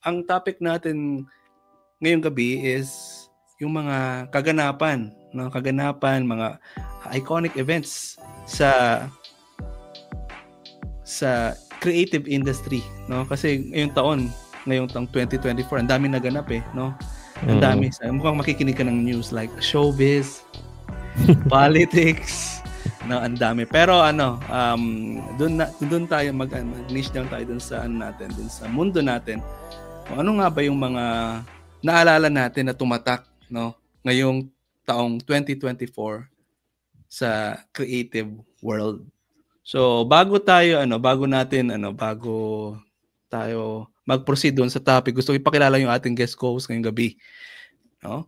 ang topic natin ngayong gabi is yung mga kaganapan, no? Kaganapan, mga iconic events sa creative industry, no? Kasi ngayong taong 2024, ang dami naganap no? Ang dami. Mukhang makikinig ka ng news like showbiz, politics, no, ang dami. Pero doon tayo mag-niche down tayo doon sa natin, doon sa mundo natin. Kung ano nga ba yung mga naalala natin na tumatak, no, ngayong taong 2024 sa creative world. So, bago tayo mag-proceed doon sa topic, gusto ko ipakilala yung ating guest host ngayong gabi, no?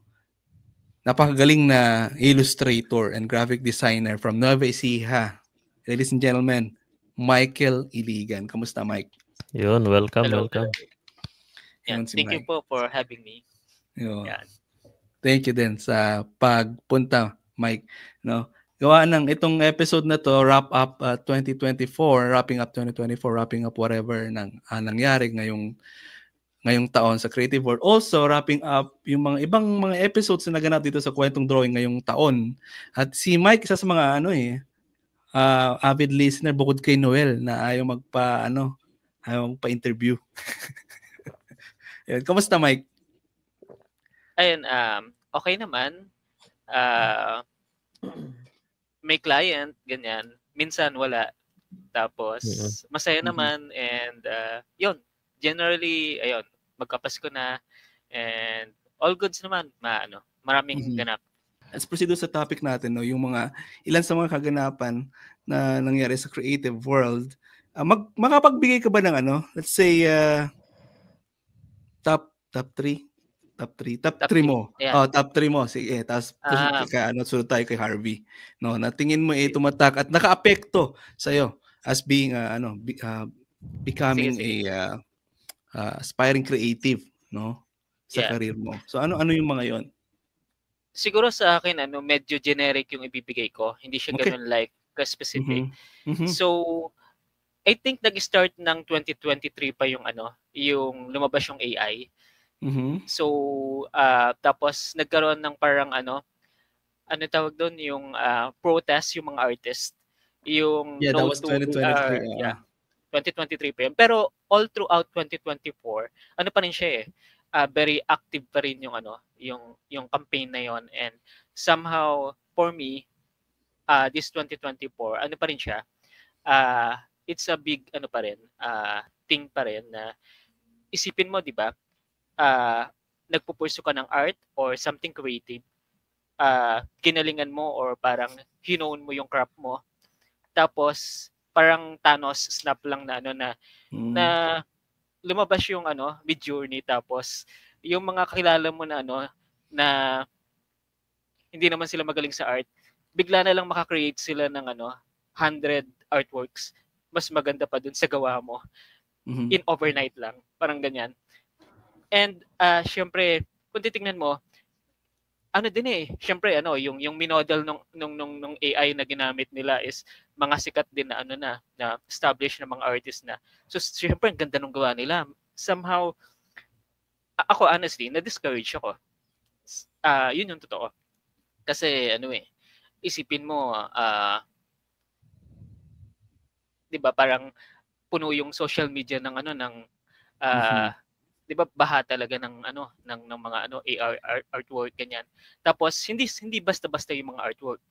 Napakagaling na illustrator and graphic designer from Nueva Ecija. Ladies and gentlemen, Michael Iligan. Kamusta, Mike? Yun, welcome. Yeah, thank you po for having me. Yeah. Thank you din sa pagpunta, Mike. No? Gawa ng itong episode na to, wrapping up 2024, wrapping up whatever nangyari ngayong taon sa creative world. Also, wrapping up yung mga ibang mga episodes na naganap dito sa Kwentong Drawing ngayong taon. At si Mike, isa sa mga avid listener bukod kay Noel na ayaw magpa-interview. Kamusta, Mike? Ayun, okay naman. May client, ganyan. Minsan wala. Tapos, masaya naman. And, yun. Generally, ayun, magkapasko na. And, all goods naman. Maraming ganap. Let's proceed sa topic natin, no? Yung ilan sa mga kaganapan na nangyari sa creative world. Makapagbigay ka ba ng let's say, top 3? Top 3 mo. Yeah. Top 3 mo. Sige, tapos sunod tayo kay Harvey. No, natingin mo tumatak at nakaapekto sa iyo as being becoming a aspiring creative, no? Sa career mo. So ano yung mga 'yon? Siguro sa akin medyo generic yung ibibigay ko. Hindi siya ganun like specific. So I think nag-start ng 2023 pa yung yung lumabas yung AI. So, tapos nagkaroon ng parang tawag doon, yung protest yung mga artist. Yung that was 2023. 2023 pa yun. Pero all throughout 2024, pa rin siya very active pa rin yung yung campaign na yon. And somehow, for me, this 2024, pa rin siya, it's a big pa rin, thing pa rin na isipin mo, di ba? Nagpupurso ka ng art or something creative, ginalingan mo or parang hinoon mo yung craft mo, tapos parang Thanos snap lang na na lumabas yung Midjourney, tapos yung mga kakilala mo na na hindi naman sila magaling sa art, bigla na lang makakreate sila ng 100 artworks mas maganda pa dun sa gawa mo in overnight lang, parang ganyan. And syempre, kung titingnan mo, syempre yung minodel nung AI na ginamit nila is mga sikat din na na established na mga artists na. So syempre ang ganda nung gawa nila. Somehow ako honestly na-discourage ako. Yun yung totoo. Kasi isipin mo 'di ba parang puno yung social media ng di ba baha talaga ng ng mga AR artwork ganyan. Tapos hindi basta-basta yung mga artwork.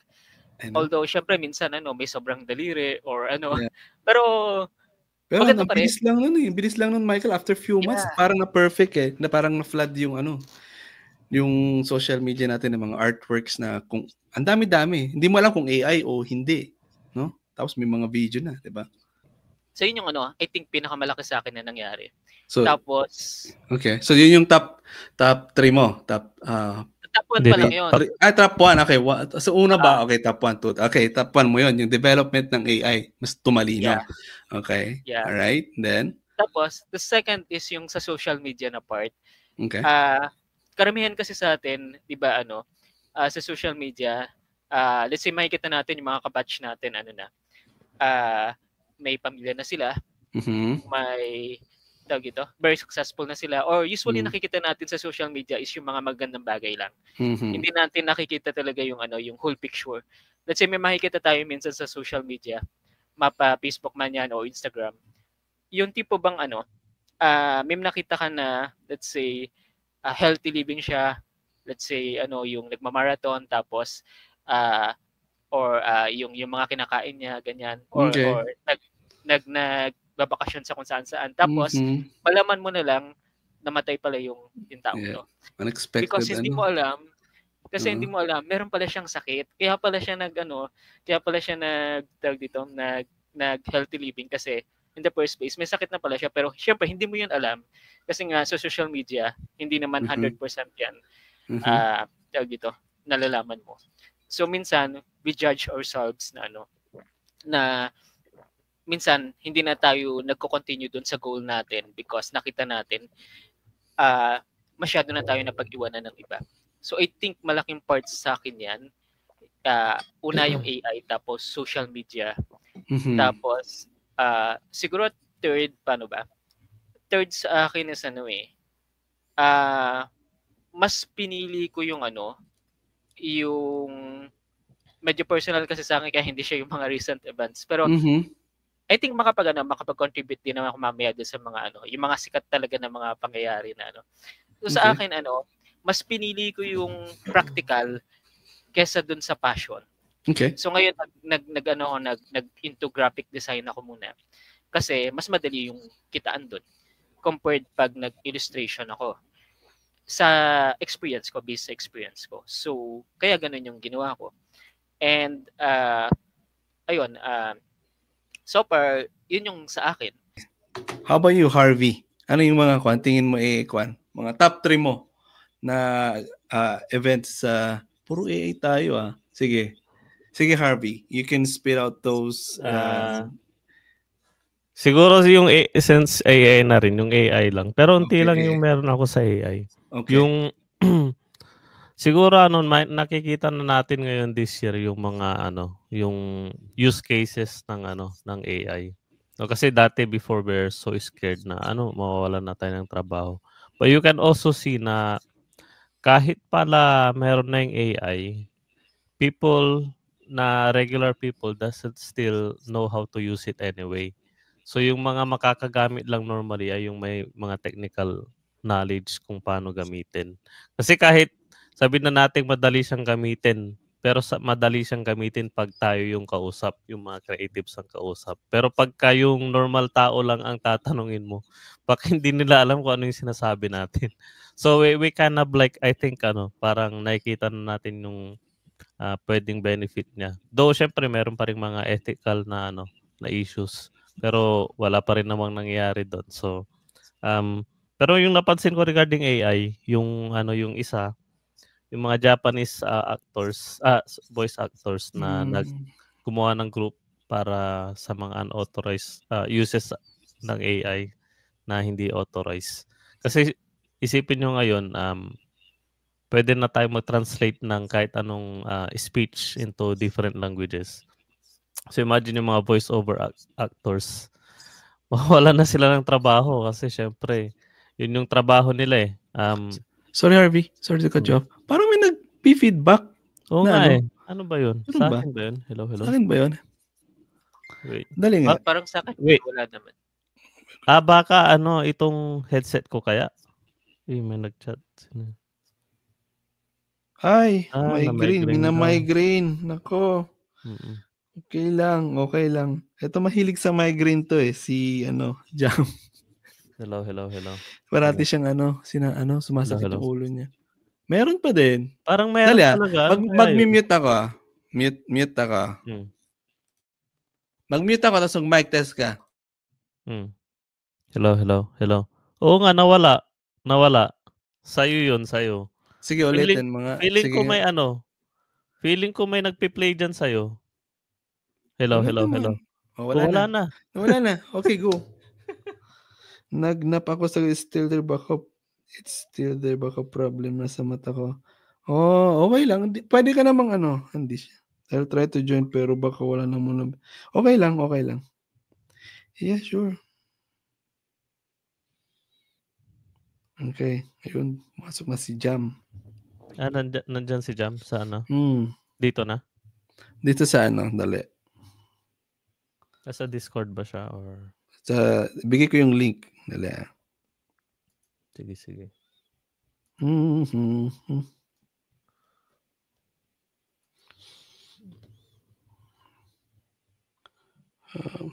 Although syempre minsan may sobrang daliri or pero ang bilis lang bilis lang nun, Michael, after few months parang na perfect na parang na flood yung social media natin ng mga artworks na kung ang dami-dami. Hindi mo alam kung AI o hindi, no? Tapos may mga video na, di ba? So yun yung I think pinakamalaki sa akin na nangyari. So, tapos okay. So yun yung top 3 mo. Top 1 pa lang yun. Top 1. Okay. So una ba? Okay, top 1. Okay, top 1 mo yun. Yung development ng AI. Mas tumalino. Yeah. Okay. Yeah. Alright. Then? Tapos, the second is yung sa social media na part. Okay. Karamihan kasi sa atin, di ba sa social media, let's say makikita natin yung mga kabatch natin, may pamilya na sila, may very successful na sila, or usually nakikita natin sa social media is yung mga magandang bagay lang. Hindi natin nakikita talaga yung yung whole picture. Let's say may makikita tayo minsan sa social media, mapa Facebook man yan o Instagram. Yung tipo bang may nakita ka na, let's say, healthy living siya, let's say yung nagma-marathon, tapos or yung mga kinakain niya ganyan, or nagbabakasyon sa kung saan. Tapos malaman mo na lang namatay pala yung tao to. Unexpected. Because hindi mo alam, hindi mo alam, meron pala siyang sakit. Kaya pala siya nag healthy living kasi in the first place may sakit na pala siya, pero syempre hindi mo yun alam kasi nga sa social media hindi naman 100% yan nalalaman mo. So minsan we judge ourselves na minsan hindi na tayo nagko-continue dun sa goal natin because nakita natin masyado na tayo napag-iwanan ng iba. So I think malaking part sa akin yan. Una yung AI, tapos social media, tapos siguro third sa akin is mas pinili ko yung yung medyo personal kasi sa akin kaya hindi siya yung mga recent events, pero I think makapag-contribute din naman ako mamaya doon sa mga yung mga sikat talaga na mga pangyayari na So sa akin mas pinili ko yung practical kesa dun sa passion. Okay. So ngayon nag into graphic design ako muna kasi mas madali yung kitaan dun compared pag nag-illustration ako. Sa experience ko, based sa experience ko. So kaya ganun yung ginawa ko. And ayun, so far yun yung sa akin. How about you, Harvey? Ano yung mga tingin mo mga top 3 mo na events sa puro AI tayo Sige, Harvey, you can spit out those siguro yung since AI na rin, yung AI lang. Pero unti lang yung meron ako sa AI. Okay. Yung siguro nakikita na natin ngayon this year yung mga yung use cases ng AI. No, kasi dati before we're so scared na mawawalan na tayo ng trabaho. But you can also see na kahit pala meron na yung AI, regular people doesn't still know how to use it anyway. So yung mga makakagamit lang normally ay yung may mga technical knowledge kung paano gamitin. Kasi kahit sabihin na natin madali siyang gamitin, pero madali siyang gamitin pag tayo yung kausap, yung mga creatives ang kausap. Pero pagka yung normal tao lang ang tatanungin mo, baka hindi nila alam kung ano yung sinasabi natin. So we kind of like, I think parang nakikita na natin yung pwedeng benefit niya. Though syempre meron pa ring mga ethical na na issues. Pero wala pa rin namang nangyayari doon. So pero yung napansin ko regarding AI, yung yung isa, yung mga Japanese actors, voice actors na gumawa ng group para sa mga unauthorized uses ng AI na hindi authorized. Kasi isipin nyo ngayon, pwede na tayo mag-translate ng kahit anong speech into different languages. So imagine yung mga voice-over actors, mawala na sila ng trabaho kasi syempre, yun yung trabaho nila Sorry Harvey, sorry to cut you off. Parang may nag-feedback. Oo nga Ano ba yun? Sa akin ba yun? Hello? Sa akin ba yun? Wait. Dali nga. Parang sa akin, wala naman. Baka itong headset ko kaya? May nag-chat. Ay, migraine. Nako. Okay lang. Ito mahilig sa migraine to si Jam. Hello. Parati siyang sumasakit yung ulo niya. Meron pa din. Parang meron talaga. Mag-mute ako Mute ako. Mag-mute ako tapos mag-mic test ka. Hello. Oo nga, nawala. Sa'yo yun, sa'yo. Sige, ulitin mga. Feeling ko may nagpi-play dyan sa'yo. Hello. Wala na. Okay, go. Nagnap ako sa still there backup. It's still there backup problem na sa mata ko. Okay lang. Pwede ka namang hindi siya. I'll try to join pero baka wala na muna. Okay lang. Yeah, sure. Okay. Ayun, masok na si Jam. Nandyan si Jam sa ano? Hmm. Dito na? Dito sa ano, dali. Nasa Discord ba siya or? Bigay ko yung link. Dali. Sige.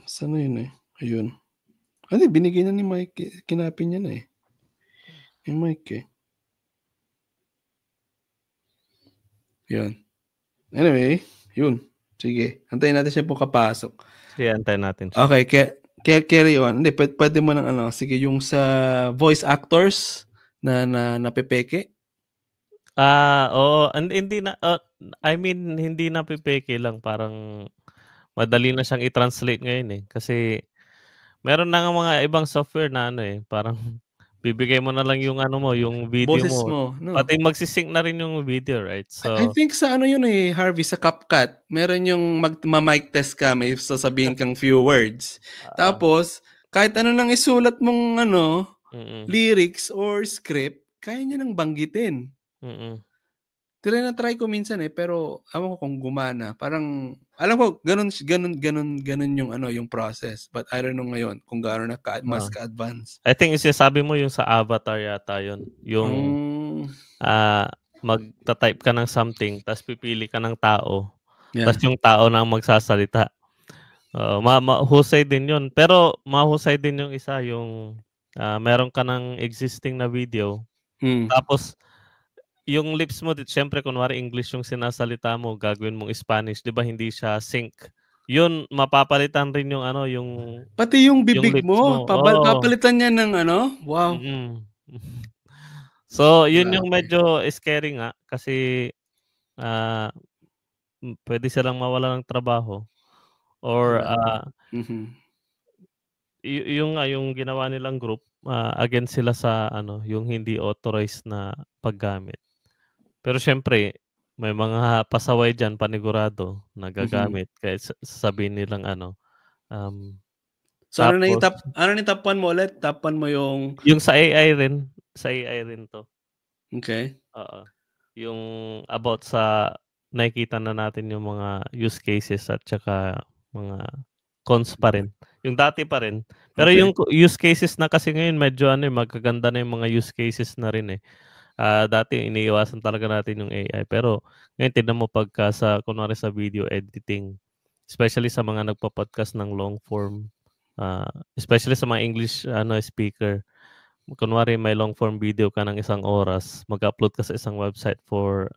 Saan na yun eh? Ayun. Binigay na ni Mike. Kinapin niya na eh. Yung Mike eh. Yun. Anyway, yun. Sige. Antayin natin siya po kapasok. Sige, antayin natin siya. Okay. Carry on. Hindi, pwede mo ng ano. Sige, yung sa voice actors na napepeke. Oo. Hindi na, I mean, hindi na pipeke lang. Parang madali na siyang i-translate ngayon eh. Kasi meron na nga mga ibang software na ano eh. Parang bibigay mo na lang yung ano mo, yung video Boses mo. mo. No? Pati magsisync na rin yung video, right? So, I think sa ano yun eh, Harvey, sa CapCut, meron yung ma-mic test ka, may sasabihin kang few words. Tapos, kahit ano nang isulat mong ano, lyrics or script, kaya niya nang banggitin. Try ko minsan eh, pero alam ko kung gumana. Parang, alam ko, ganun yung ano, yung process. But I don't know ngayon kung gaano na mas ka-advance. I think isasabi mo yung sa Avatar yata yun. Yung magta-type ka ng something, tapos pipili ka ng tao, tapos yung tao na ang magsasalita. Mahusay din yun. Pero mahusay din yung isa, yung meron ka ng existing na video, tapos yung lips mo, syempre kunwari English yung sinasalita mo, gagawin mong Spanish, di ba hindi siya sync? Yun, mapapalitan rin yung ano, yung pati yung bibig mo, Oh. papalitan niya ng ano, wow. So, yun yung medyo scary nga kasi pwede silang mawala ng trabaho or yung ginawa nilang group, against sila sa ano, yung hindi authorized na paggamit. Pero syempre, may mga pasaway dyan, panigurado, na gagamit. Kaya sasabihin nilang ano. So, ano na yung top 1 mo ulit? Top 1 mo yung... Yung sa AI rin. Sa AI rin to. Okay. Oo. Yung about sa nakikita na natin yung mga use cases at saka mga cons pa rin. Yung dati pa rin. Pero yung use cases na kasi ngayon medyo magaganda na yung mga use cases na rin eh. Dati iniiwasan talaga natin yung AI. Pero ngayon tignan mo pagka kunwari sa video editing, especially sa mga nagpa-podcast ng long form, especially sa mga English speaker, kunwari may long form video ka ng 1 oras, mag-upload ka sa isang website for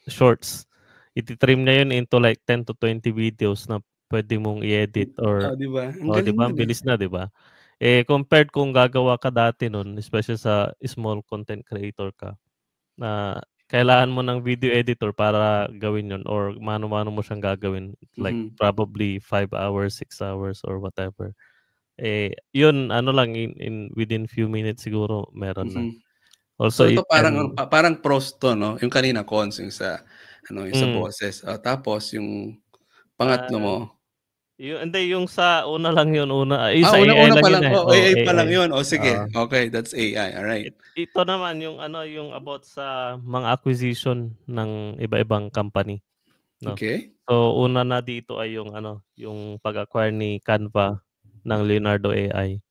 shorts. Ititrim na yun into like 10 to 20 videos na pwede mong i-edit or diba? diba? Bilis na, diba? Compared kung gagawa ka dati nun, especially sa small content creator ka, na kailangan mo ng video editor para gawin yun or mano-mano mo siyang gagawin, like probably 5 hours, 6 hours or whatever. Yun lang in within few minutes siguro meron na. Also, so ito parang pros to, no? Yung kanina cons yung sa yung sa boses. Tapos yung pangatlo mo. Yung sa una lang yun, sa una AI lang pa yun lang. eh. AI pa lang yun. Sige. Okay, that's AI. All right. Ito naman yung yung about sa mga acquisition ng iba-ibang company, no? Okay. So una na dito ay yung yung pag-acquire ni Canva ng Leonardo AI,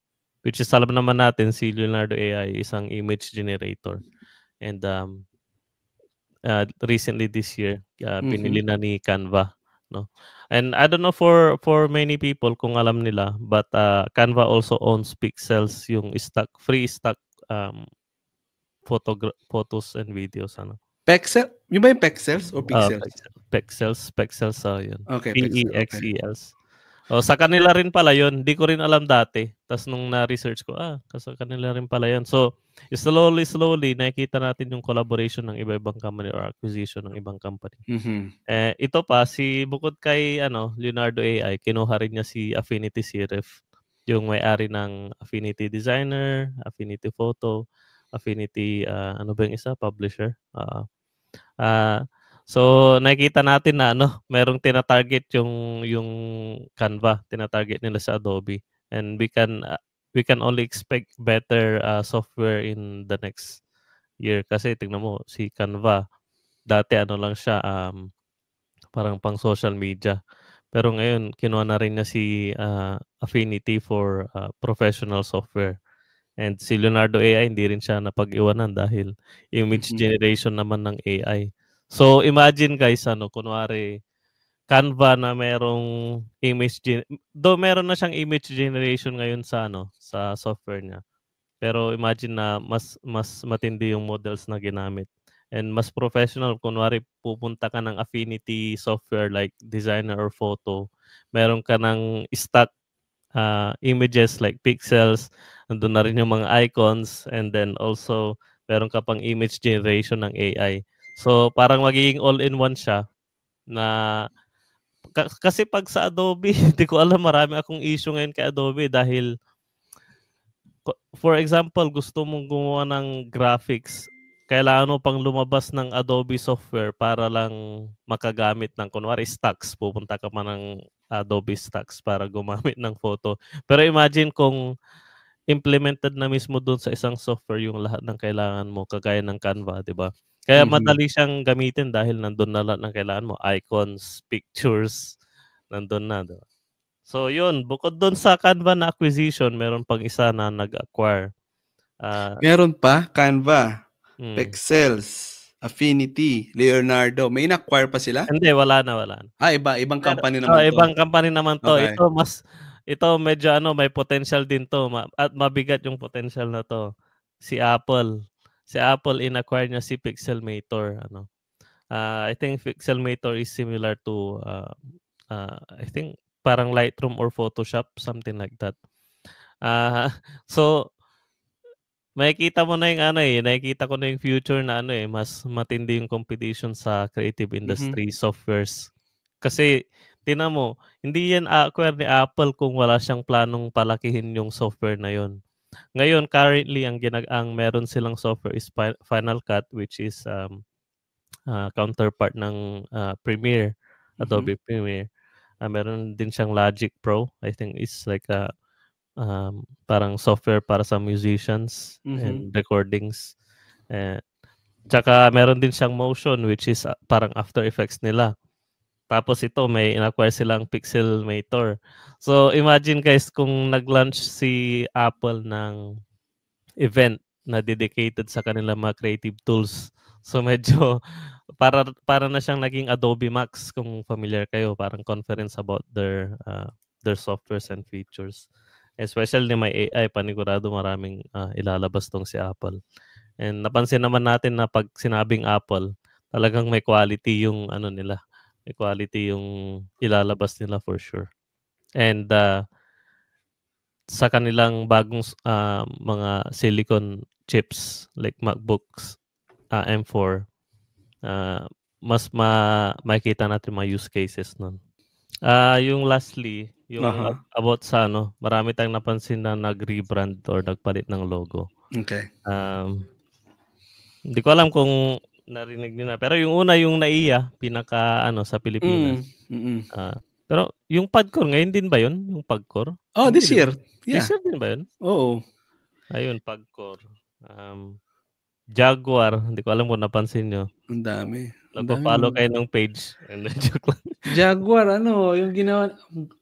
which is alam naman natin si Leonardo AI isang image generator. And recently this year, binili na ni Canva, no? And I don't know for many people kung alam nila, but Canva also owns Pixels, yung free stock photos and videos Pexel? Yung ba yung Pexels o Pixels? Pexels yun. Okay, PEXELs. Sa kanila rin pala yun. Di ko rin alam dati. Tapos nung na-research ko, sa kanila rin pala yun. So, slowly, nakikita natin yung collaboration ng iba-ibang company or acquisition ng ibang company. Ito pa, bukod kay Leonardo AI, kinuha rin niya si Affinity Serif, yung may-ari ng Affinity Designer, Affinity Photo, Affinity, ano ba yung isa? Publisher. So nakikita natin na merong tina-target yung Canva, tina-target nila sa Adobe, and we can we can only expect better software in the next year. Kasi tingnan mo, si Canva, dati ano lang siya, parang pang social media. Pero ngayon, kinuha na rin niya si Affinity for professional software. And si Leonardo AI, hindi rin siya napag-iwanan dahil image generation naman ng AI. So imagine guys, kunwari, Canva na merong though meron na siyang image generation ngayon sa software niya. Pero imagine na mas matindi yung models na ginamit and mas professional. Kunwari pupunta ka ng Affinity software like Designer or Photo, meron ka ng stock images like pixels, nandun na rin yung mga icons, and then also meron ka pang image generation ng AI. So parang magiging all-in-one siya na kasi pag sa Adobe, hindi ko alam, marami akong issue ngayon kay Adobe dahil for example, gusto mong gumawa ng graphics, kailangan mo pang lumabas ng Adobe software para lang makagamit ng kunwari stocks. Pupunta ka pa ng Adobe stocks para gumamit ng photo. Pero imagine kung implemented na mismo doon sa isang software yung lahat ng kailangan mo, kagaya ng Canva, di ba? Kaya madali siyang gamitin dahil nandun na lahat ng kailangan mo. Icons, pictures, nandun na. Diba? So yun, bukod doon sa Canva na acquisition, meron pang isa na nag-acquire. Meron pa, Canva, Pexels, Affinity, Leonardo. May in-acquire pa sila? Hindi, wala na. Ibang company naman to. Ibang company naman to. Okay. Ito medyo may potential din to at mabigat yung potential na to. Si Apple. Si Apple in-acquire niya si Pixelmator. I think Pixelmator is similar to I think parang Lightroom or Photoshop, something like that. So makikita mo na yung nakikita ko na yung future na mas matindi yung competition sa creative industry softwares. Kasi tingnan mo, hindi yan acquire ni Apple kung wala siyang planong palakihin yung software na yon. Ngayon currently ang meron silang software is Final Cut, which is counterpart ng Premiere, Adobe Premiere. Meron din siyang Logic Pro. I think it's like a parang software para sa musicians and recordings. Tsaka meron din siyang Motion, which is parang After Effects nila. Tapos ito, may in-acquire silang Pixelmator. So imagine guys, kung nag-launch si Apple ng event na dedicated sa kanilang mga creative tools. So medyo para na siyang naging Adobe Max kung familiar kayo, parang conference about their softwares and features. Especially may AI, panigurado maraming ilalabas tong si Apple. And napansin naman natin na pag sinabing Apple, talagang may quality yung nila. May quality yung ilalabas nila for sure. And sa kanilang bagong mga silicon chips like MacBooks M4, mas makikita natin mga use cases nun. Yung lastly, yung about sa marami tayong napansin na nag-rebrand or nagpalit ng logo. Okay. Hindi ko alam kung narinig niyo na. Pero yung una, yung NAIA, pinaka sa Pilipinas. Pero yung Padcore, ngayon din ba yun? Yung Pagcore? Oh, this year. Yeah. This year din ba yun? Oo. Ayun, Pagcore. Jaguar, hindi ko alam kung napansin nyo. Ang dami. Nagpa-follow kayo ng page. Joke lang. Jaguar, yung ginawa,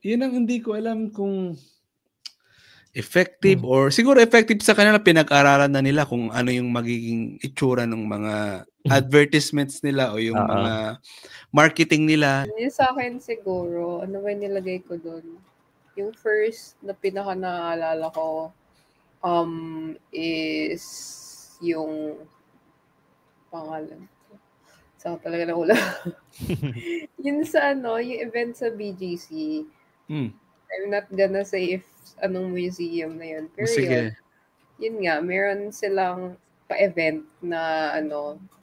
yun ang hindi ko alam kung effective or siguro effective sa kanila, pinag-aralan na nila kung ano yung magiging itsura ng mga advertisements nila o yung mga marketing nila. Yung sa akin siguro, ano ba nilagay ko doon? Yung first na pinaka naalala ko is yung pangalan. Saan talaga na wala. Yun sa yung event sa BGC. I'm not gonna say if anong museum na yun. Pero yun nga, meron silang pa-event na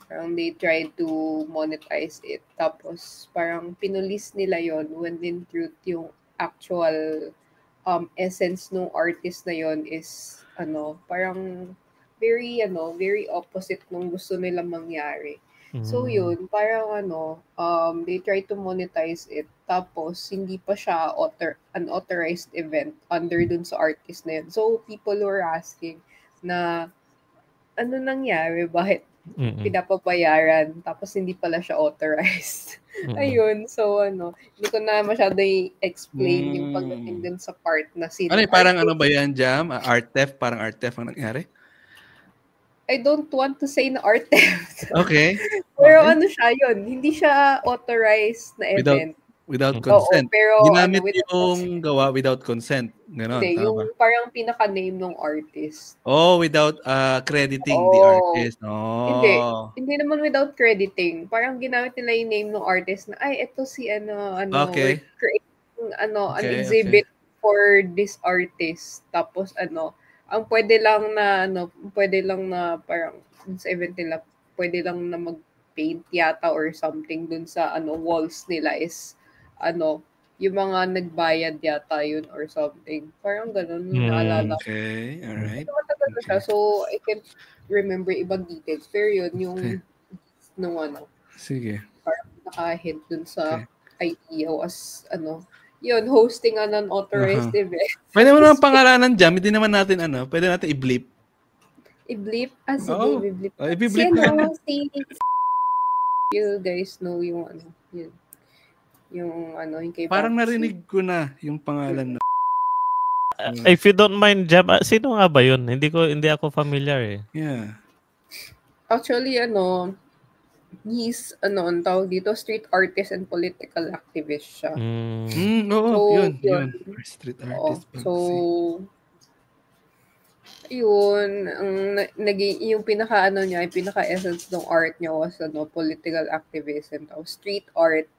parang they tried to monetize it. Tapos parang pinulis nila yon when in truth yung actual essence ng artist na yon is parang very opposite nung gusto nila mangyari. So yun, parang they try to monetize it. Tapos hindi pa siya unauthorized event under dun sa artist na yun. So people were asking na ano nangyari, bakit pinapabayaran tapos hindi pala siya authorized. Ayun, so hindi ko na masyado i-explain yung pagdating din sa part na sino. Parang ano ba yan, Jam? Art theft? Parang art theft ang nangyari? I don't want to say na art theft. Okay. Pero siya yun, hindi siya authorized na event. Without consent. Oo, pero ginamit yung gawa without consent. Ganon, hindi, yung parang pinaka-name ng artist. Without crediting the artist. Hindi naman without crediting. Parang ginamit nila yung name ng artist na, ito si okay. we're creating an exhibit for this artist. Tapos ang pwede lang na parang sa event nila, pwede lang na mag-paint yata or something dun sa walls nila is yung mga nagbayad yata yun or something. Parang ganun yung naalala. Okay, alright. Matagal na siya, so I can't remember ibang details. Pero yun, yung nung Sige. parang naka-hint dun sa idea was yun, hosting an unauthorized event. Pwede mo naman pangalanan dyan, hindi naman natin pwede natin i-bleep. I-bleep? Sige, i-bleep. I-bleep na. You guys know yung yun. Yung kay parang narinig ko na yung pangalan na. If you don't mind, Jam, sino nga ba yun? Hindi ako familiar eh. Yeah. Actually, he's, ang tawag dito, street artist and political activist siya. Yun. Street artist. Yun, yung yung pinaka-essence ng art niya was, political activism, street art.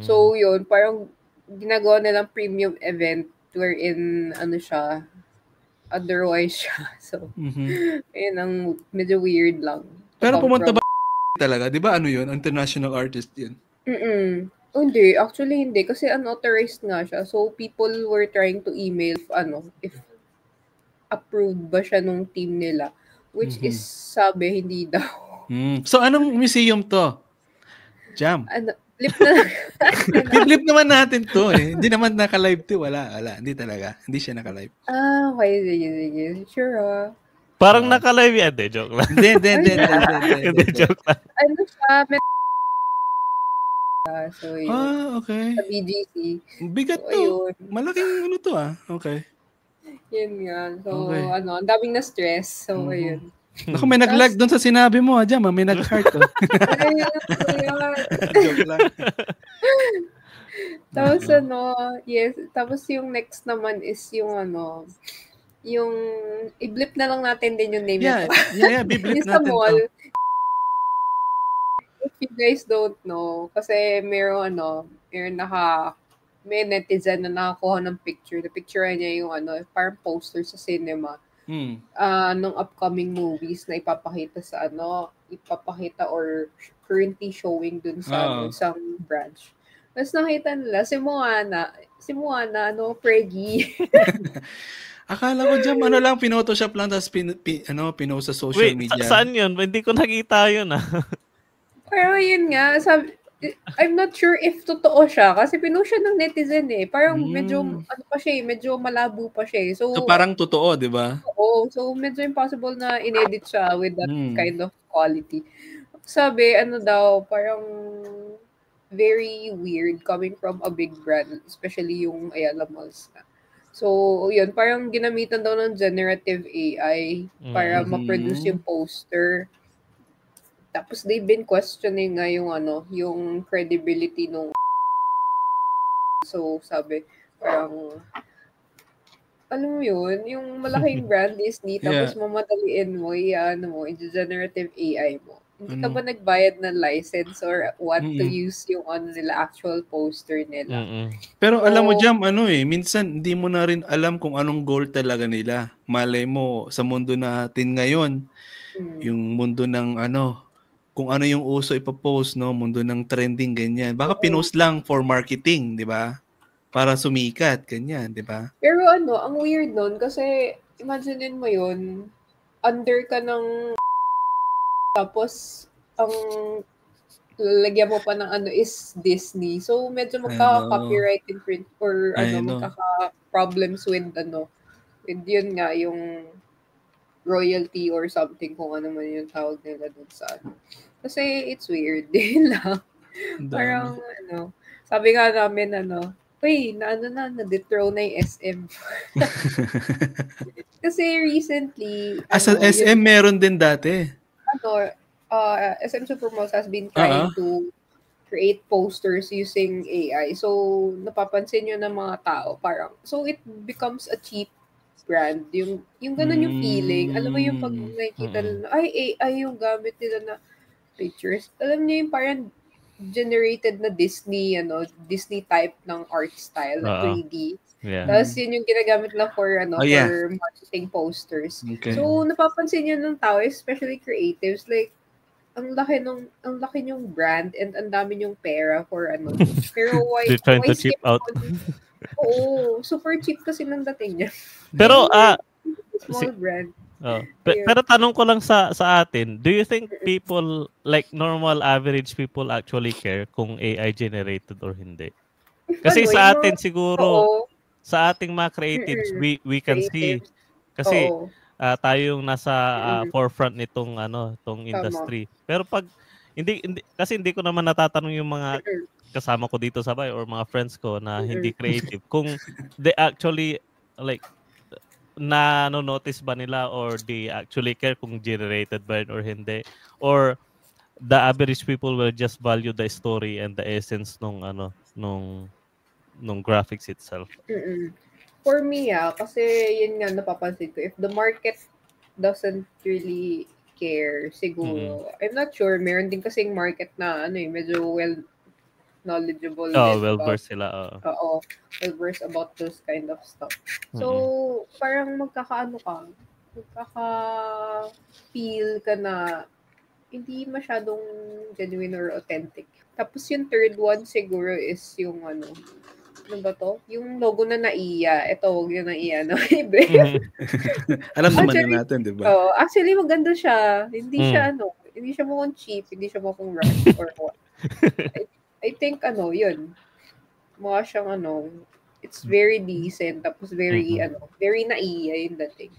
So, yun, parang ginagawa nilang premium event wherein, siya, otherwise siya. So, yun ang medyo weird lang. Pero pumunta ba talaga? Di ba yun? International artist yun? Hindi. Actually, hindi. Kasi unauthorized nga siya. So, people were trying to email if approved ba siya nung team nila. Which is, sabi, hindi daw. So, anong museum to? Jam? Flip na. Flip naman natin to eh. Hindi naman naka-live to. Wala. Hindi talaga. Hindi siya naka-live. Okay. Sige. Sure. Parang naka-live yan. Joke lang. Hindi. Joke lang. Siya? So, yun. Okay. Sa BGC. Bigat to. Malaking to Okay. Yun nga. So, ang daming na-stress. So, ayun. Naku, may nag-like doon sa sinabi mo, Jam. May nag-heart. Joke lang. Tapos, yes. Tapos, yung next naman is yung, yung, i-blip na lang natin din yung name nito. Yeah, i-blip natin mall, to. If you guys don't know, kasi may netizen na nakakuha ng picture. The picture niya yung parang poster sa cinema. Nung upcoming movies na ipapakita or currently showing dun sa isang branch. Tapos nakita nila si Moana, Preggy. Akala ko dyan, lang, pinotoshop lang, tapos pinost sa social media. Saan yun? Hindi ko nakita yun Pero yun nga, I'm not sure if totoo siya kasi pinost siya ng netizen eh. Parang medyo medyo malabo pa siya eh. So parang totoo, 'di ba? Oo, so medyo impossible na inedit siya with that kind of quality. Sabi daw parang very weird coming from a big brand, especially yung Ayala Malls na. So, yun, parang ginamitan daw ng generative AI para ma-produce yung poster. Tapos they've been questioning nga yung credibility nung so sabi parang alam mo yun, yung malaking brand Disney tapos mamadaliin mo i-generative AI mo. Hindi ka ba nagbayad ng license or want to use yung nila actual poster nila? Pero alam mo Jam, minsan hindi mo na rin alam kung anong goal talaga nila. Malay mo sa mundo natin ngayon, yung mundo ng kung ano yung uso ipapost, mundo ng trending, ganyan. Baka pinost lang for marketing, di ba? Para sumikat, ganyan, di ba? Pero ang weird nun, kasi imaginein mo yun, under ka ng tapos, ang lalagyan mo pa ng ano is Disney. So, medyo magkaka-copyright infringement or magkaka-problems with with yun nga, yung royalty or something, kung ano man yung tawag nila dun sa Kasi it's weird din lang. Parang sabi nga namin uy, na-dethrone na yung SM. Kasi recently, sa SM meron din dati. SM Supermalls has been trying to create posters using AI. So, napapansin nyo ng mga tao, parang, so it becomes a cheap brand. Yung ganun yung feeling. Alam mo yung pag nakikita na, ay, AI yung gamit nila na pictures. Alam niyo yung parang generated na Disney type ng art style na 3D. Yeah. Tapos yun yung ginagamit lang for for marketing posters. Okay. So napapansin yun ng tao, especially creatives, like ang laki yung brand and ang dami yung pera for Pero why trying to cheap out? Oo, super cheap kasi nang dating niya. Pero small brand. Pero tanong ko lang sa atin, do you think people, like normal average people, actually care kung AI generated or hindi? Kasi sa atin siguro, sa ating mga creatives, we can see. Kasi tayo yung nasa forefront nitong tong industry. Pero pag kasi hindi ko naman natatanong yung mga kasama ko dito sa bahay or mga friends ko na hindi creative kung they actually like notice ba nila or they actually care kung generated ba or hindi, or the average people will just value the story and the essence nung graphics itself. For me, kasi yun nga napapansin ko, if the market doesn't really care, siguro, I'm not sure, meron din kasing market na medyo knowledgeable well-versed sila. Well-versed about those kind of stuff. So, parang magkaka-feel ka na hindi masyadong genuine or authentic. Tapos yung third one siguro is yung ano ba to? Yung logo na NAIA. Ito, huwag yung NAIA, no? Alam naman na natin, di ba? Actually, maganda siya. Hindi siya mukhang cheap, hindi siya mukhang rush or what. I think, yun. Mukha siyang, it's very decent, tapos very, very NAIA yung dating.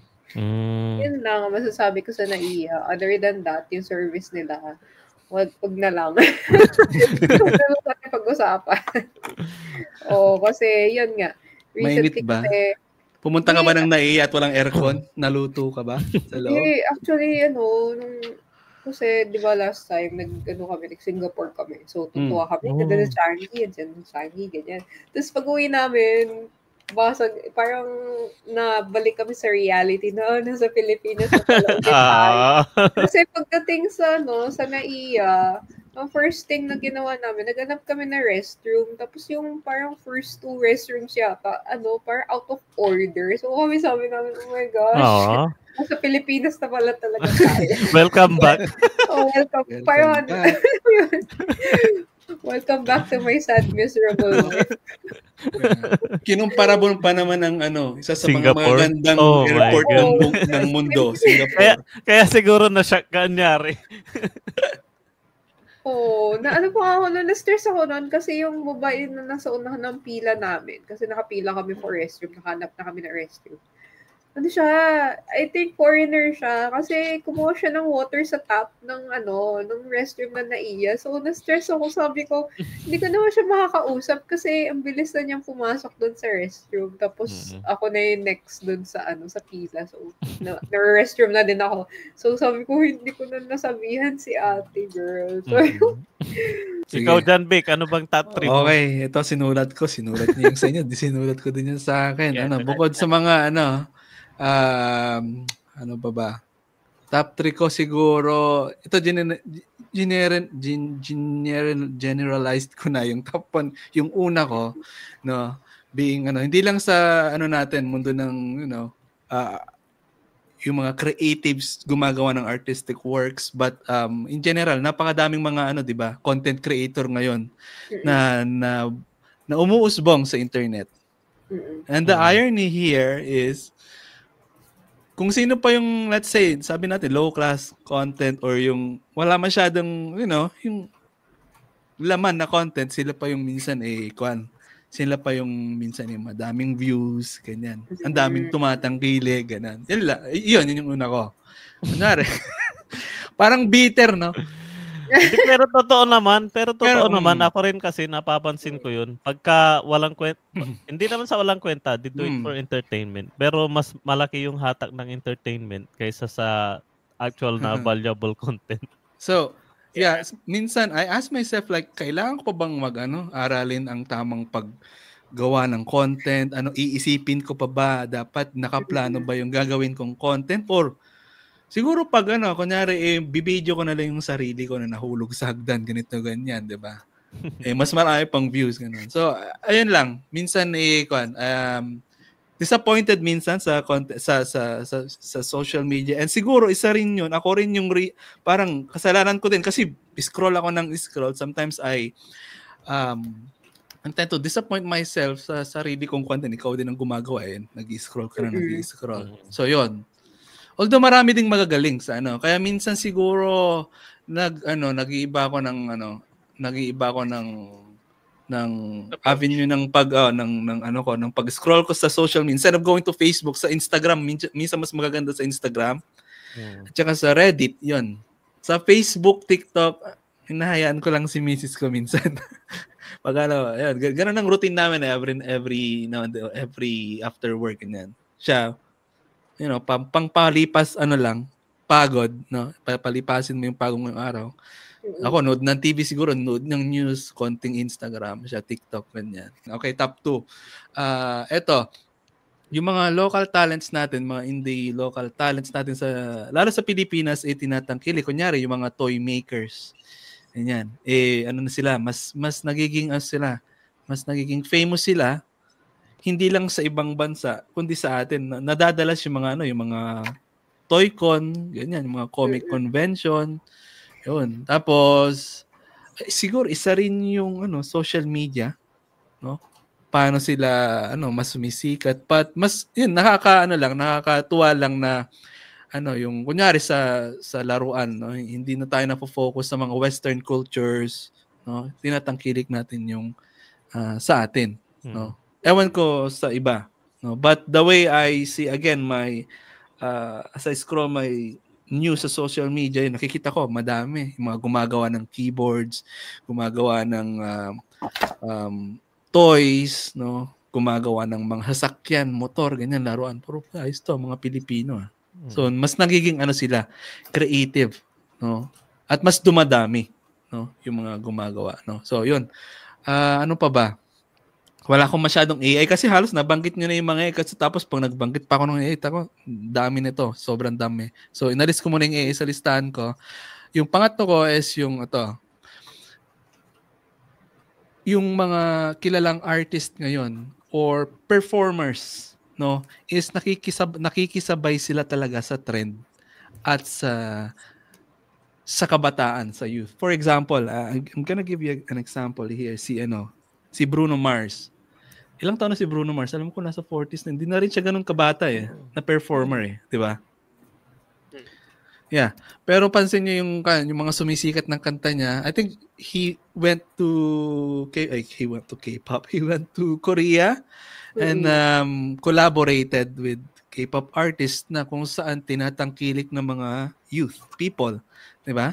Yun lang, masasabi ko sa NAIA. Other than that, yung service nila, wag na lang. Huwag na lang natin pag-usapan. Kasi yun nga. Mainit ba? Kasi, pumunta ka ba ng NAIA at walang aircon? Naluto ka ba sa loob? Actually, kasi, di ba last time, Singapore kami. So, tutuwa kami. Ganda ng Changi, ganyan. Tapos, pag-uwi namin, parang nabalik kami sa reality na nasa Pilipinas na pala ulit tayo. Kasi pagdating sa NAIA, ang first thing na ginawa namin, naghanap kami na restroom. Tapos yung parang first 2 restrooms yata, parang out of order. So kami sabi namin, oh my gosh. Nasa Pilipinas na pala talaga tayo. Welcome back. Welcome. Parang welcome back to my sad, miserable life. Kinumpara mo pa naman ng isa sa Singapore? mga magandang airport ng mundo, Singapore. Kaya siguro na-shock ka nyari. Na na-stress ako noon kasi yung babae na nasa unahan ng pila namin, kasi nakapila kami for restroom, nakahanap na kami ng restroom. I think foreigner siya kasi kumuha siya ng water sa tap ng restroom na NAIA. So, na-stress ako. Sabi ko, hindi ko naman siya makakausap kasi ang bilis na niyang pumasok doon sa restroom. Tapos, ako na yung next doon sa pila. So, na-restroom na din ako. So, sabi ko, hindi ko na nasabihan si ate, girl. So, ikaw, John Vic, ano bang top 3 mo? Okay, ito sinulat niyo yung sa inyo. Sinulat ko din yung sa akin. Bukod sa mga ano ba? Top 3 ko siguro, ito generalized ko na yung top 1. Yung una ko, being hindi lang sa natin, mundo ng yung mga creatives gumagawa ng artistic works, but in general, napakadaming mga 'di ba, content creator ngayon na umuusbong sa internet. And the irony here is, kung sino pa yung, let's say, sabi natin, low class content or yung wala masyadong, yung laman na content, sila pa yung minsan sila pa yung minsan yung madaming views, ganyan. Ang daming tumatangkilik, ganyan. Yun yung una ko. Kunyari, parang bitter, no? Pero totoo naman, ako rin kasi napapansin ko yun. Pagka walang kwenta, hindi naman sa walang kwenta, they do it for entertainment. Pero mas malaki yung hatak ng entertainment kaysa sa actual na valuable content. So, yeah, minsan I ask myself like, kailangan ko bang aralin ang tamang paggawa ng content? Iisipin ko pa ba? Dapat nakaplano ba yung gagawin kong content? Or siguro pag kunyari, bibideo ko na lang yung sarili ko na nahulog sa hagdan, ganito, ganyan, di ba? Mas marami pang views, ganun. So, ayun lang. Minsan, disappointed minsan sa social media. And siguro, isa rin yun. Ako rin yung, parang kasalanan ko din kasi scroll ako ng scroll. Sometimes I tend to disappoint myself sa sarili kong content. Ikaw din ang gumagawa. Nag-scroll ka na, nag-scroll. So, yun. Although marami ding magagaling sa kaya minsan siguro nag-iiba ako ng avenue ng ng pag-scroll ko sa social media. Instead of going to Facebook, sa Instagram, minsan mas magaganda sa Instagram. At saka sa Reddit, 'yon. Sa Facebook, TikTok, hinahayaan ko lang si Mrs. ko minsan. Pag ayun, ganun ang routine namin every after work ganyan. Siya pangpalipas pagod, no? Palipasin mo yung pagod ngayong araw. Ako, nood ng TV siguro, nood ng news, konting Instagram, TikTok, ganyan. Okay, top 2. Eto, yung mga local talents natin, mga indie local talents natin lalo sa Pilipinas, tinatangkili. Kunyari, yung mga toy makers. Ganyan. Na sila, mas nagiging mas nagiging famous sila, hindi lang sa ibang bansa, kundi sa atin. Nadadalas yung mga Toy-Con, ganyan, yung mga comic convention. Yun. Tapos, siguro isa rin yung social media, no? Paano sila mas sumisikat. But mas nakakatuwa lang na yung kunyari sa laruan, no? Hindi na tayo na-focus sa mga western cultures, no? Tinatangkilik natin yung sa atin, no? Ewan ko sa iba, no? But the way I see again as I scroll my news sa social media, nakikita ko madami yung mga gumagawa ng keyboards, gumagawa ng toys, no? Gumagawa ng mga sasakyan, motor, ganyan, laruan. Puro guys to, mga Pilipino. So mas nagiging sila, creative, no? At mas dumadami, no, yung mga gumagawa, no? So yun. Ano pa ba? Wala akong masyadong AI kasi halos nabanggit nyo na yung mga AI kasi tapos pag nagbanggit pa ako ng AI, dami nito, sobrang dami. So inalis ko muna yung AI sa listahan ko. Yung pangatlo ko is yung yung mga kilalang artist ngayon or performers, no, is nakikisabay sila talaga sa trend at sa kabataan, sa youth. For example, I'm gonna give you an example here. Si Bruno Mars. Ilang taon na si Bruno Mars? Alam ko nasa 40s na. Hindi na rin siya ganun kabata na performer di ba? Yeah. Pero pansin niyo yung mga sumisikat ng kanta niya. I think he went to K-pop. He went to Korea and collaborated with K-pop artists na kung saan tinatangkilik ng mga youth people, di ba?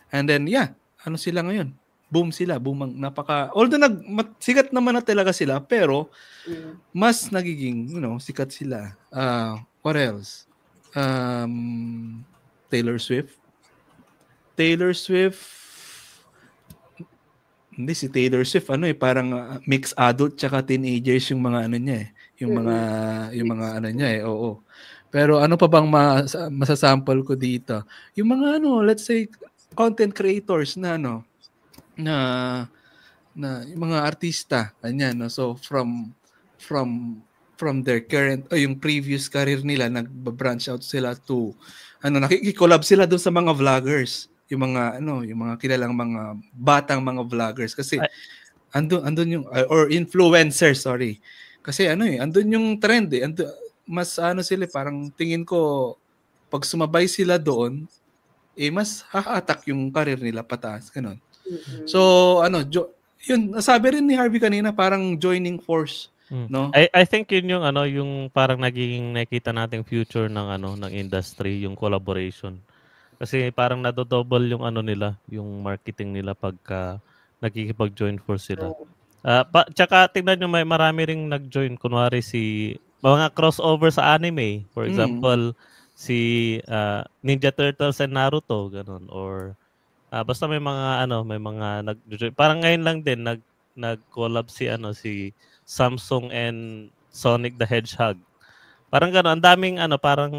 And then sila ngayon? Boom sila, although sikat naman na talaga sila, pero mas nagiging, sikat sila. What else? Taylor Swift. Hindi, si Taylor Swift, parang mixed adult tsaka teenagers yung mga niya yung mga niya oo. Pero ano pa bang masasample ko dito? Yung mga let's say, content creators na yung mga artista, ganyan, no? So from their current yung previous career nila, nag-branch out sila to nakiki-collab sila doon sa mga vloggers, yung mga kilalang mga batang mga vloggers kasi andun yung or influencers, sorry. Kasi andun yung trend mas ano sila, parang tingin ko pag sumabay sila doon, mas ha-attack yung career nila pataas, ganun. So, yun, nasabi rin ni Harvey kanina, parang joining force, no? I think yun yung yung parang naging nakita nating future ng ng industry, yung collaboration. Kasi parang nadodouble yung nila, yung marketing nila pagka nagkikipag-join force sila. Tsaka tingnan nyo, may marami ring nag-join. Kunwari mga crossover sa anime. For example, si Ninja Turtles and Naruto, ganun. Or basta may mga nag-join. Parang ngayon lang din nag-collab si Samsung and Sonic the Hedgehog. Parang gano'n, ang daming parang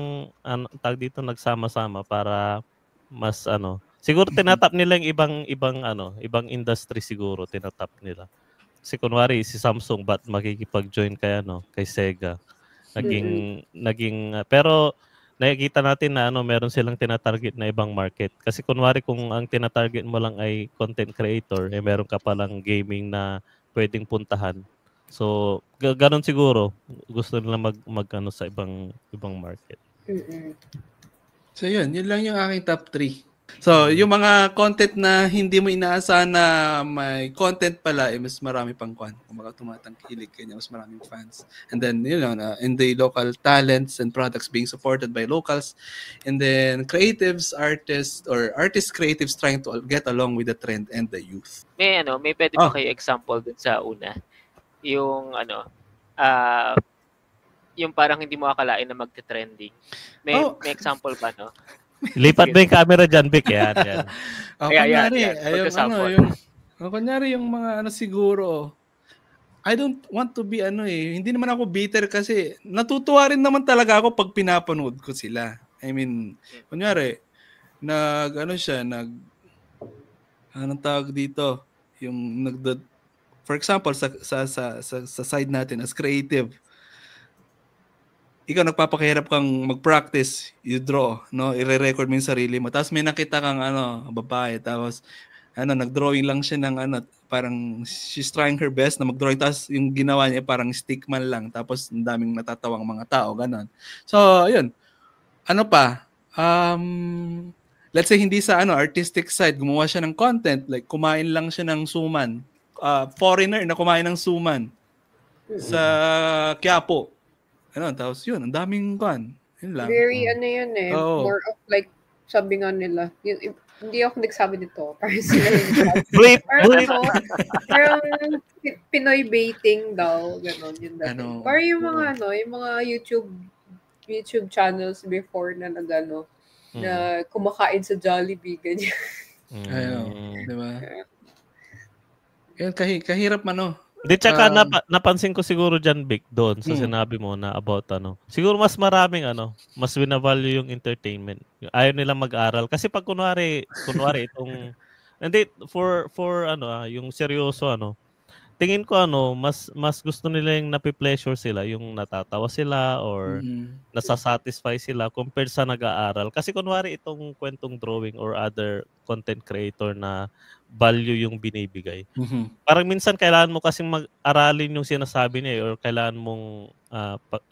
tag dito nagsama-sama para mas siguro tinatap nila yung ibang industry siguro tinatap nila. Kasi kunwari si Samsung ba't makikipag-join kay Sega. Naging pero nakikita natin na meron silang tinatarget na ibang market. Kasi kunwari kung ang tinatarget mo lang ay content creator, meron ka palang gaming na pwedeng puntahan. So, ganun siguro. Gusto nila mag sa ibang market. So, yun lang yung aking top 3. So, yung mga content na hindi mo inaasahan na may content pala, mas marami pang kung mga tumatangkilik, kanya mas maraming fans. And then, in the local talents and products being supported by locals. And then, creatives, artists creatives trying to get along with the trend and the youth. May pwede ba kayo example dun sa una? Yung yung parang hindi mo akalain na magte-trending. May example ba, no? Lipat ba yung camera dyan, Vic? Yan. Kunyari yung mga siguro, I don't want to be hindi naman ako bitter kasi natutuwa rin naman talaga ako pag pinapanood ko sila. I mean, kunyari, anong tawag dito? For example, sa side natin as creative, ikaw nagpapakahirap kang mag-practice, you draw, no? I-record mo yung sarili mo. Tapos may nakita kang babae, tapos nag-drawing lang siya ng parang she's trying her best na mag-drawing, tapos yung ginawa niya parang stickman lang, tapos ang daming natatawang mga tao, ganon. So, yun. Let's say hindi sa artistic side, gumawa siya ng content, like kumain lang siya ng suman. Foreigner na kumain ng suman sa Quiapo. Tapos yun, ang daming yun lang. Very more of like, sabi nga nila, hindi ako nagsabi nito, parang sila parang Pinoy baiting daw, gano'n yun dati. Parang yung mga yung mga YouTube channels before na na kumakain sa Jollibee, ganyan. Diba? Yan, kahirap Di, tsaka napansin ko siguro dyan, Vic, doon sa sinabi mo na about siguro mas maraming mas binavalue yung entertainment. Ayaw nila mag-aral. Kasi pag kunwari itong, hindi, for yung seryoso, tingin ko mas gusto nila yung napi-pleasure sila, yung natatawa sila or nasasatisfy sila compared sa nag-aaral. Kasi kunwari itong kwentong drawing or other content creator na value yung binibigay. Parang minsan kailangan mo kasing mag-aralin yung sinasabi niya or kailangan mong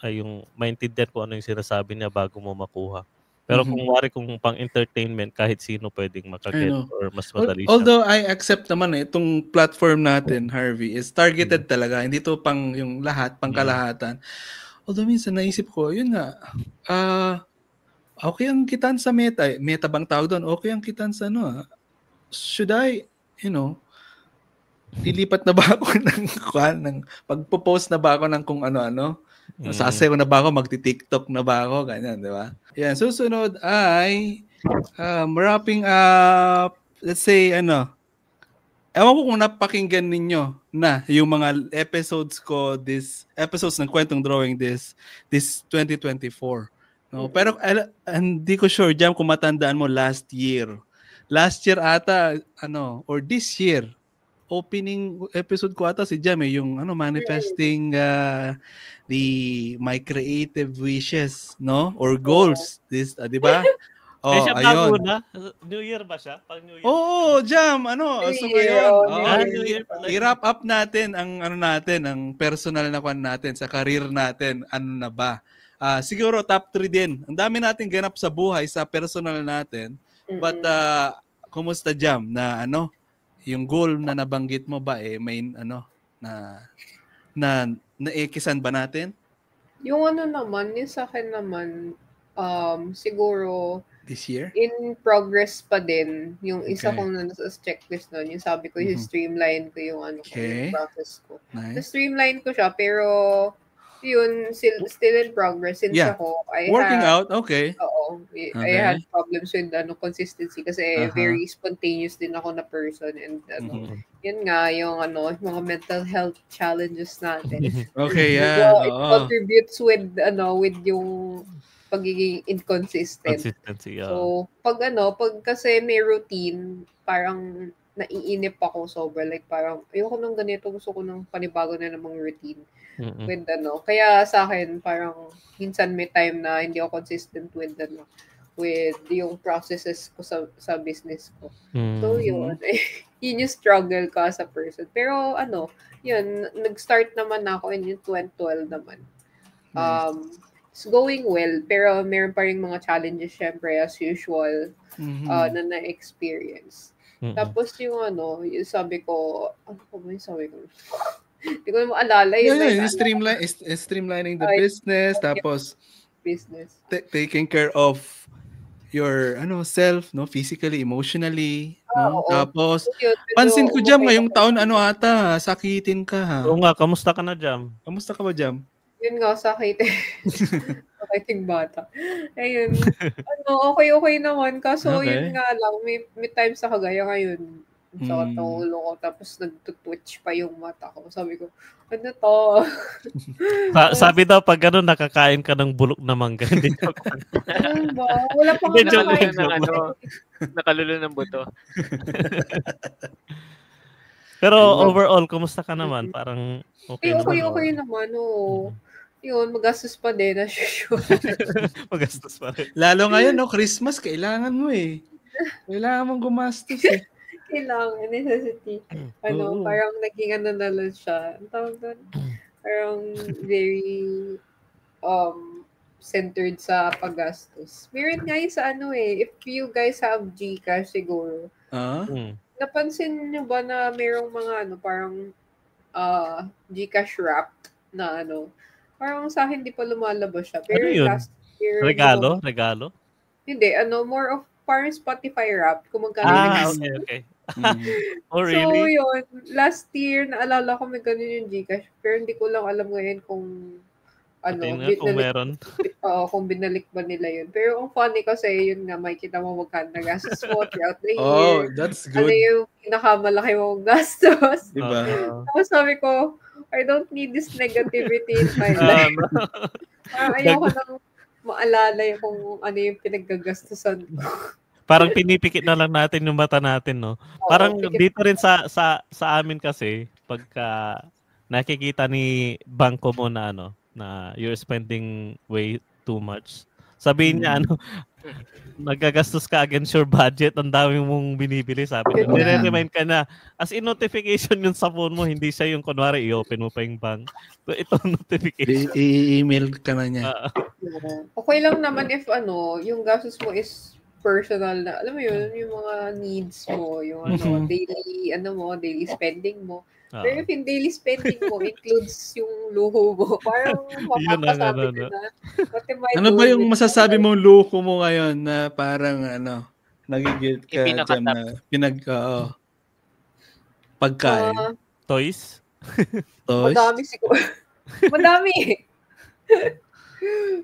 yung maintindihan kung ano yung sinasabi niya bago mo makuha. Pero kung pang-entertainment, kahit sino pwedeng makaget or mas madali siya. Although I accept naman itong platform natin, Harvey, is targeted talaga. Hindi to pang yung lahat, pang kalahatan. Although minsan naisip ko, yun nga, okay ang kitaan sa Meta. Meta bang tawag doon? Okay ang kitaan sa should I, lilipat na ba ako ng pagpo-post na ba ako ng kung ano-ano? Sasayaw na ba ako? Magti-TikTok na ba ako? Ganyan, di ba? Yan. Susunod ay wrapping up, let's say, ewan ko kung napakinggan ninyo na yung mga episodes ng Kwentong Drawing this 2024. No? Pero hindi ko sure, Jam, kung matandaan mo last year ata, or this year, opening episode ko ata si Jam, yung manifesting my creative wishes, no? Or goals, this, di ba? Siya bago na? New Year ba siya? Pag New Year? Oo, Jam, so ngayon, i-wrap up natin ang ang personal na kwan natin sa career natin, na ba? siguro top 3 din. Ang dami nating ganap sa buhay, sa personal natin. But kumusta Jam na yung goal na nabanggit mo ba may naikisan ba natin? Yung naman, yung sa akin naman, siguro this year? In progress pa din. Yung isa kong nasa checklist nun, yung sabi ko, yung streamline ko yung yung process ko. Nice. Streamline ko siya, pero yun, still in progress. Since ako, working out, okay. Oo. I had problems with consistency kasi very spontaneous din ako na person and yun nga, yung mga mental health challenges natin. Okay, It contributes with yung pagiging inconsistent. Consistency, So, pag kasi may routine, parang naiinip ako sobra. Like, parang, ayoko nang ganito, gusto ko ng panibago na namang routine. With kaya sa akin, parang, minsan may time na hindi ako consistent with yung processes ko sa business ko. So, yun. Yun yung struggle ka as a person. Pero, yun, nag-start naman ako in 2012 naman. It's going well, pero meron pa rin mga challenges syempre as usual na na-experience. Tapos yung yung sabi ko, hindi ko na maalala yun. Streamlining the business, tapos business. Taking care of your self, physically, emotionally, Tapos pansin ko Jam ngayong taon ata, sakitin ka ha. Oo nga, kamusta ka na Jam? Kamusta ka ba Jam? Yun nga, sakit. Sakiting bata. Ayun. Okay naman. Kaso yun nga lang, may times sa kagaya ngayon. Sa ulo ko. Tapos nagtutwitch pa yung mata ko. Sabi ko, ano to? Sabi daw, pag gano'n, nakakain ka ng bulok na mangga. Hindi ko ano ba? Wala pa nga nakakain nakalulo ng buto. Pero overall, kumusta ka naman? Parang okay naman. Okay naman, Yun, magastos pa din, as usual. Magastos pa rin. Lalo ngayon, Christmas, kailangan mo Kailangan mong gumastos Kailangan, necessity. Parang naging na lang siya. Ang tawag doon? Parang very centered sa paggastos. Meron nga yung sa if you guys have GCash siguro. Napansin nyo ba na merong mga parang GCash wrapped na parang sa akin di pa lumalabas siya. Pero last year... Regalo? Hindi, more of parang Spotify wrapped. Kung magkano okay. Oh, really? So, yun. Last year, naalala ko may ganun yung GCash. Pero hindi ko lang alam ngayon kung kung meron. Kung binalik ba nila yun. Pero ang funny kasi, yun nga, makikita mo magkano nagastos mo throughout the year. Oh, that's good. Ano yung pinakamalaki mong gastos. Diba? Tapos sabi ko, I don't need this negativity in my life. Ayoko nang maalala kung ano yung pinaggagastusan ko. Parang pinipikit na lang natin yung mata natin, no? Parang dito rin sa amin kasi, pagka nakikita ni bangko mo na na you're spending way too much. Sabihin niya nagagastos ka against your budget, ang dami mong binibili, sabi niya. Nire-remind ka na, as in notification yung sa phone mo, hindi siya yung kunwari i-open mo pa yung bank. So itong notification. I-email ka na niya. Okay lang naman if yung gastos mo is personal na, alam mo yun, yung mga needs mo, yung daily spending mo. Pero if yung daily spending mo includes yung luho mo, parang mapapasabi ka na. Ano ba yung masasabi mong luho mo ngayon na parang nagigit ka dyan na pagkain? Toys? Toys? Madami siguro. Madami.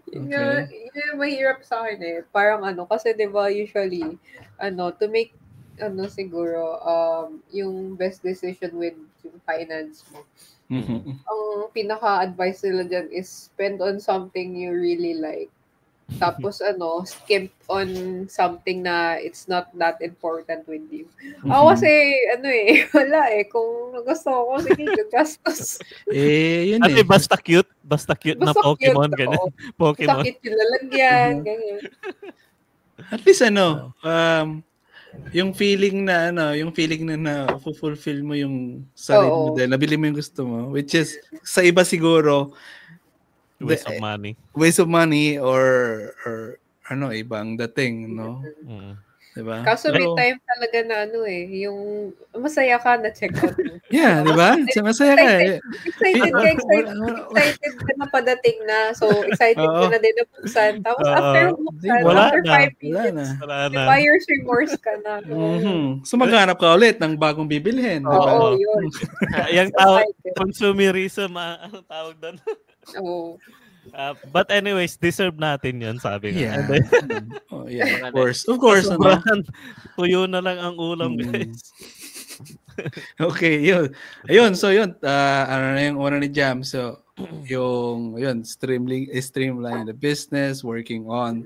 Yun yung mahirap sa akin Parang kasi diba usually, to make siguro, yung best decision with yung finance mo. Ang pinaka-advice nila dyan is spend on something you really like. Tapos skip on something na it's not that important with you. Ako kasi, wala kung gusto ko, sige, gastos. Yun basta cute na Pokemon, ganyan. Pokemon. Sakit yung lalagyan, ganyan. At least yung feeling na fulfill mo yung sarili mo dahil nabili mo yung gusto mo, which is sa iba siguro Waste of money. Waste of money or ano, ibang dating, no? Diba? Kaso may time talaga na yung masaya ka na check out mo. Yeah, diba? Masaya ka. Excited ka na padating na. So, excited ka na din na buksan. Tapos after buksan, after 5 minutes, buyer's remorse ka na. So, maghanap ka ulit ng bagong bibilhin. Oo, yun. Yung tawag, consumerism, anong tawag doon? Oo. But anyways, deserve natin yun, sabi nga. Yeah. Of course. Tuyo na lang ang ulam, guys. Okay, yun. Ayun, so yun. Ano na yung una ni Jam. So, streamline the business, working on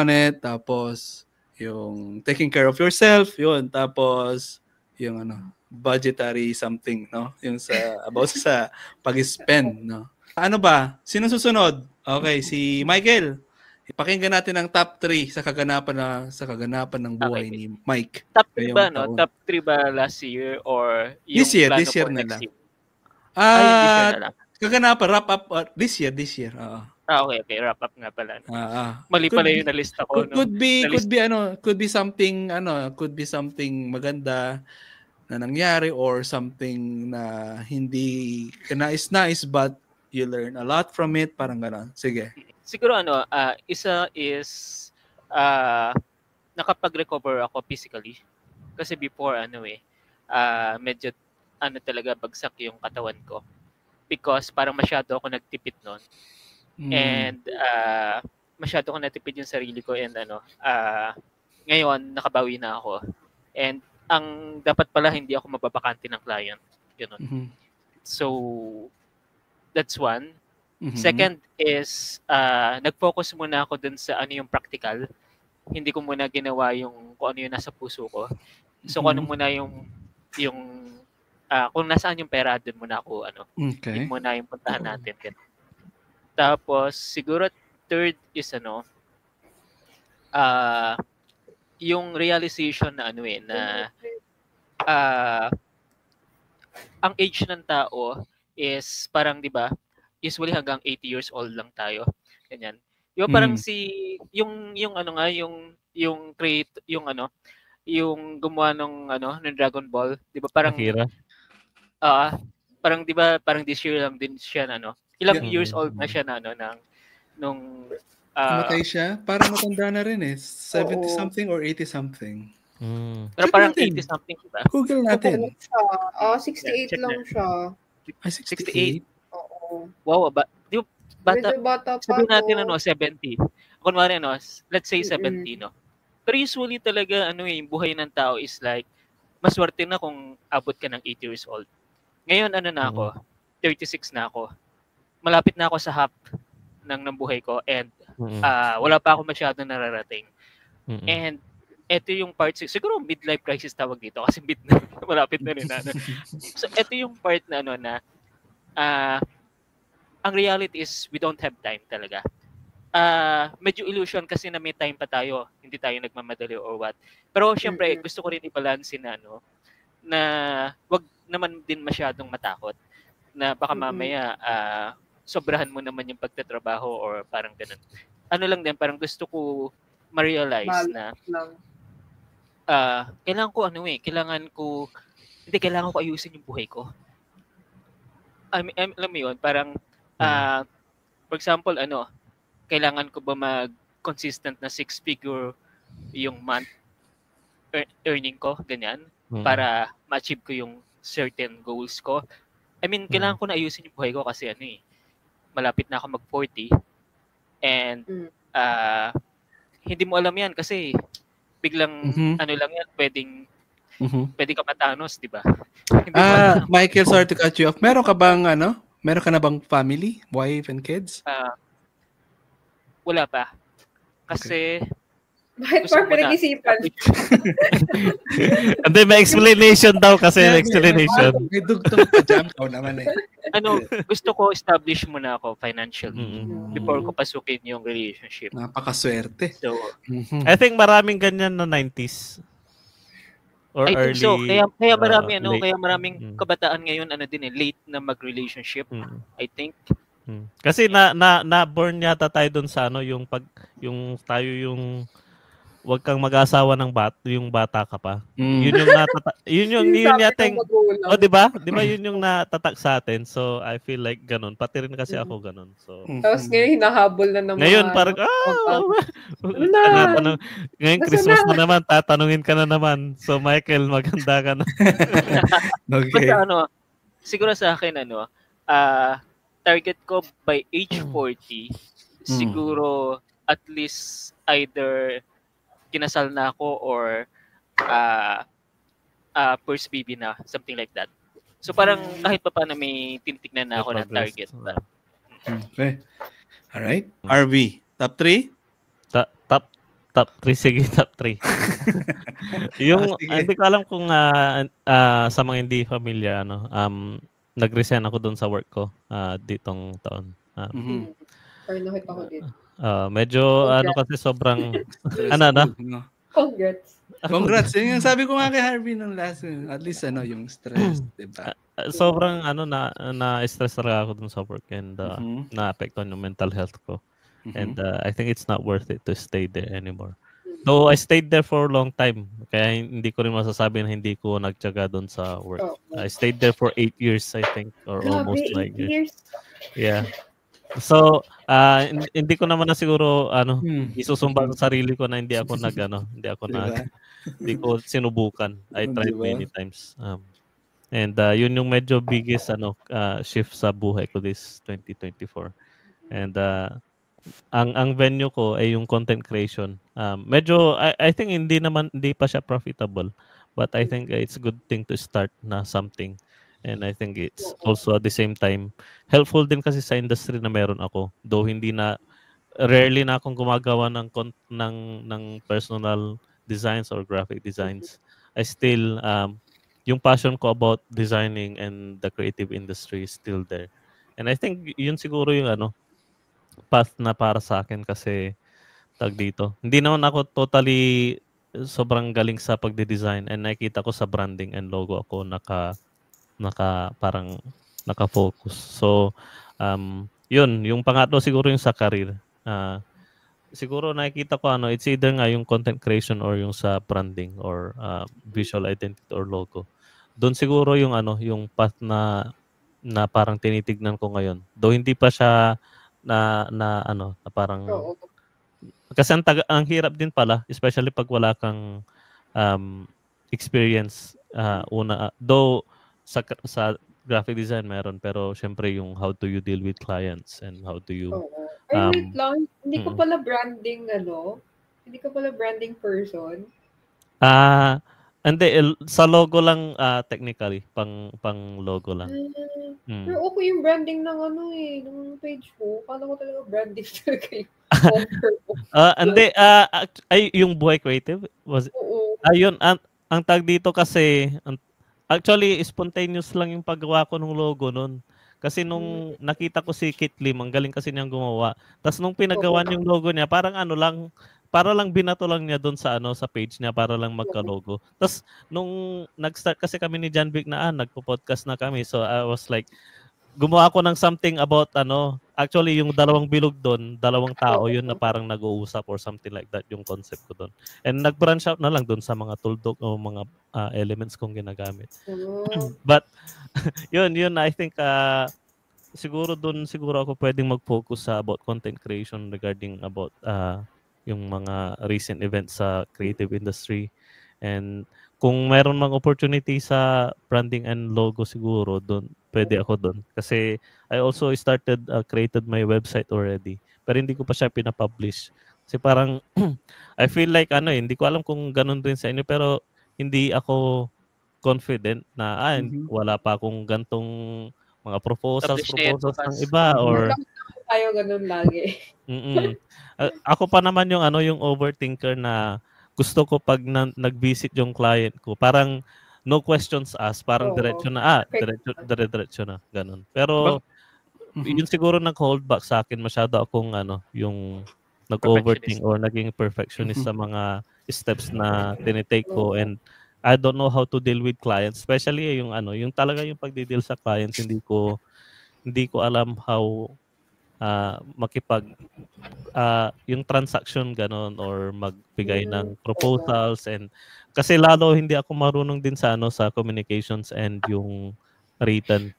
it. Tapos, yung taking care of yourself. Yun. Tapos, yung budgetary something, no? Yung about sa pag-spend, no? Ano ba? Sino susunod? Okay, si Michael. Ipakinggan natin ang top 3 sa kaganapan ng buhay ni Mike. Top 3 ba, no? Top 3 ba last year or yung this year na lang. Kaganapan, wrap up this year. Okay, wrap up nga pala. Mali pala yung nalista ko. Could be something maganda na nangyari or something na hindi kanais-nais but you learn a lot from it, parang gano'n. Sige. Siguro isa is nakapag-recover ako physically. Kasi before medyo talaga bagsak yung katawan ko. Because parang masyado ako nagtipid noon. And masyado ako natipid yung sarili ko and ngayon nakabawi na ako. And ang dapat pala hindi ako mababakante ng client. Ganun. So that's one. Second is nag-focus muna ako dun sa yung practical. Hindi ko muna ginawa yung kung ano yung nasa puso ko. So kung ano muna yung kung nasaan yung pera, dun muna ako yun muna yung puntahan natin. Tapos siguro third is yung realization na ang age ng tao is parang 'di ba? Usually hanggang 80 years old lang tayo. Ganyan. Yung parang yung create yung gumawa ng Dragon Ball, 'di ba? Parang parang 'di ba parang this year lang din siya ilang years old na siya nung namatay siya? Parang matanda na rin 70 something or 80 something. Pero parang 80 something, diba? Google natin. 68 lang siya. 68. Oo. Wow, di ba bata pa. Sabihin natin 70. Kunwari let's say 70, no. Pero usually talaga yung buhay ng tao is like maswerte na kung abot ka ng 80 years old. Ngayon na ako, 36 na ako. Malapit na ako sa half ng buhay ko and wala pa ako masyadong nararating. And ito yung part, siguro midlife crisis tawag dito kasi malapit na rin So ito yung part na ang reality is we don't have time talaga. Medyo illusion kasi na may time pa tayo, hindi tayo nagmamadali or what. Pero syempre gusto ko rin i-balance na wag naman din masyadong matakot na baka mamaya sobrahan mo naman yung pagtatrabaho or parang ganun. Lang din, parang gusto ko ma-realize na kailangan ko ayusin yung buhay ko. Alam mo yun, parang for example, kailangan ko ba mag-consistent na 6-figure yung month earning ko, ganyan, para ma-achieve ko yung certain goals ko. I mean, kailangan ko na ayusin yung buhay ko kasi malapit na ako mag-40 and hindi mo alam yan kasi biglang lang yan, pwede ka matanos, di ba? Michael, sorry to cut you off. Meron ka na bang family, wife and kids? Wala pa. Kasi bakit pa pinag-isipan? Hindi, may explanation daw kasi explanation. May dugtong pa jam ko naman gusto ko establish muna ako financially before ko pasukin yung relationship. Napakaswerte. So, I think maraming ganyan no 90s. Or I think early, so. Kaya marami kaya maraming kabataan ngayon din late na mag-relationship. I think Kasi na born yata tayo doon sa ano yung tayo yung wag kang mag-asawa ng yung bata ka pa. Yun yung yun yata oh, 'di ba? 'Di ba yun yung natatak sa atin. So I feel like ganun. Pati rin kasi ako ganun. So tapos ngayon hinahabol na ng ngayon parang ngayon Christmas na naman, tatanungin ka na naman. So Michael, maganda ka na. Okay. Basta siguro sa akin target ko by age 40 siguro at least either kinasal na ako or first baby na, something like that. So parang kahit pa paano may tinitignan na ako na target. Okay. Alright. RV, top 3? Top 3, sige, top 3. Yung hindi ko alam kung sa mga hindi familiar nag-resign ako doon sa work ko ditong taon. Or nakita ko dito. Congrats. Medyo kasi sobrang Congrats. Yun yung sabi ko nga kay Harvey nung last, at least yung stress, diba? Sobrang na-stress talaga ako dun sa work and na-apektuhan yung mental health ko. And I think it's not worth it to stay there anymore. Though I stayed there for a long time, kaya hindi ko rin masasabi na hindi ko nagtiyaga dun sa work. I stayed there for 8 years, I think, or almost 9 years. Yeah. So, hindi ko naman na siguro isusumba sa sarili ko na hindi ako hindi ko sinubukan. I tried many times. And yun yung medyo biggest shift sa buhay ko this 2024. And ang venue ko ay yung content creation. Medyo I think hindi pa siya profitable, but I think it's a good thing to start na something. And I think it's also at the same time helpful din kasi sa industry na meron ako. Though rarely na akong gumagawa ng personal designs or graphic designs. I still yung passion ko about designing and the creative industry is still there. And I think yun siguro yung path na para sa akin kasi dito. Hindi naman ako totally sobrang galing sa pagde-design and nakita ko sa branding and logo ako parang naka-focus. So, yun, yung pangatlo siguro yung sa career. Siguro nakikita ko it's either nga yung content creation or yung sa branding or visual identity or logo. Doon siguro yung yung path na parang tinitignan ko ngayon. Though hindi pa siya na parang kasi ang hirap din pala, especially pag wala kang experience though sa graphic design meron, pero syempre yung how do you deal with clients and how do you wait lang, hindi ko pala branding hindi ko pala branding person. Hindi, sa logo lang technically, pang logo lang. Pero okay yung branding ng ng page ko. Kala ko talaga branding talaga yung hindi, yung Buhay Creative was ayun ang tag dito kasi actually, spontaneous lang yung paggawa ko ng logo nun. Kasi nung nakita ko si Kit Lim, ang galing kasi niyang gumawa. Tapos nung pinagawa yung logo niya, parang para lang binato lang niya doon sa sa page niya para lang magka-logo. Tapos nung nag-start kasi kami ni John Vic na nagpo-podcast na kami. So I was like, gumawa ako ng something about actually yung dalawang bilog doon, dalawang tao yun na parang nag-uusap or something like that yung concept ko doon. And nag-branch out na lang doon sa mga tuldok o mga elements kong ginagamit. But yun I think siguro ako pwedeng mag-focus sa about content creation regarding about yung mga recent events sa creative industry. And kung mayroon mang opportunity sa branding and logo siguro doon, pwede ako doon. Kasi I also created my website already. Pero hindi ko pa siya pinapublish. Kasi parang I feel like hindi ko alam kung ganun din sa inyo, pero hindi ako confident na wala pa akong gantong mga proposals ng iba or tayo ganun lagi. Ako pa naman yung yung overthinker na gusto ko pag nag-visit yung client ko, parang no questions asked, parang diretso na diretso na ganun. Pero yun siguro nag-hold back sa akin, masyado akong yung nag-overthink or naging perfectionist sa mga steps na tinitake ko, and I don't know how to deal with clients, especially yung talaga yung pagdi-deal sa clients, hindi ko alam how makipag yung transaction ganon or magbigay ng proposals and kasi lalo hindi ako marunong din sa sa communications and yung written.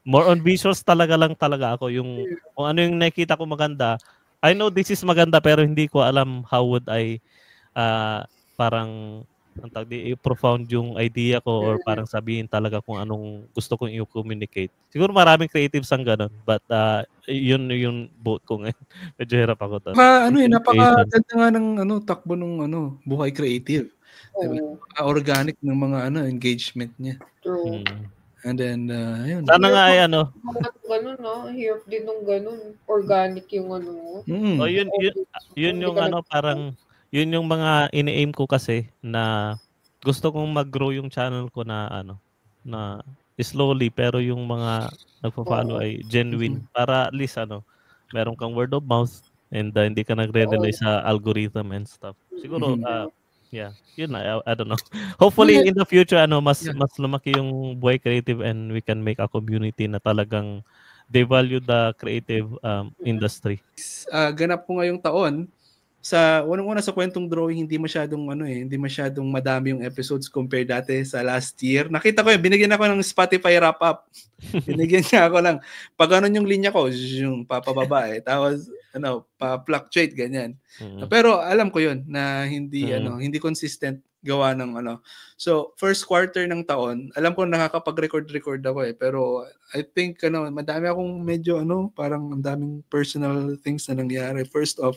More on visuals talaga ako yung kung ano yung nakita ko maganda. I know this is maganda pero hindi ko alam how would I parang i-profound yung idea ko or parang sabihin talaga kung anong gusto kong i-communicate. Siguro maraming creatives ang ganun but yun yung boat ko ngayon. Medyo hirap ako doon. Napakaganda nga ng takbo ng buhay creative. Diba? Organic ng mga engagement niya. True. And then ayun. Sana nga ay ganun hirap din ng ganun. Organic yung mo. Yun yung parang yun yung mga ini-aim ko kasi na gusto kong mag-grow yung channel ko na na slowly pero yung mga nagpo-follow ay genuine para at least meron kang word of mouth and hindi ka nagre-rely sa algorithm and stuff. Siguro yun na, I don't know. Hopefully in the future mas lumaki yung buhay creative and we can make a community na talagang they value the creative industry. Ganap po ngayong taon sa unang-una sa kwentong drawing hindi masyadong madami yung episodes compared dati sa last year. Nakita ko binigyan ako ng Spotify wrap up. Binigyan niya ako lang pag yung linya ko yung papababa tapos pa-fluctuate ganyan. Pero alam ko yun na hindi hindi consistent gawa ng So first quarter ng taon, alam ko nakakapag-record ako pero I think madami akong medyo parang ang daming personal things na nangyari. First off,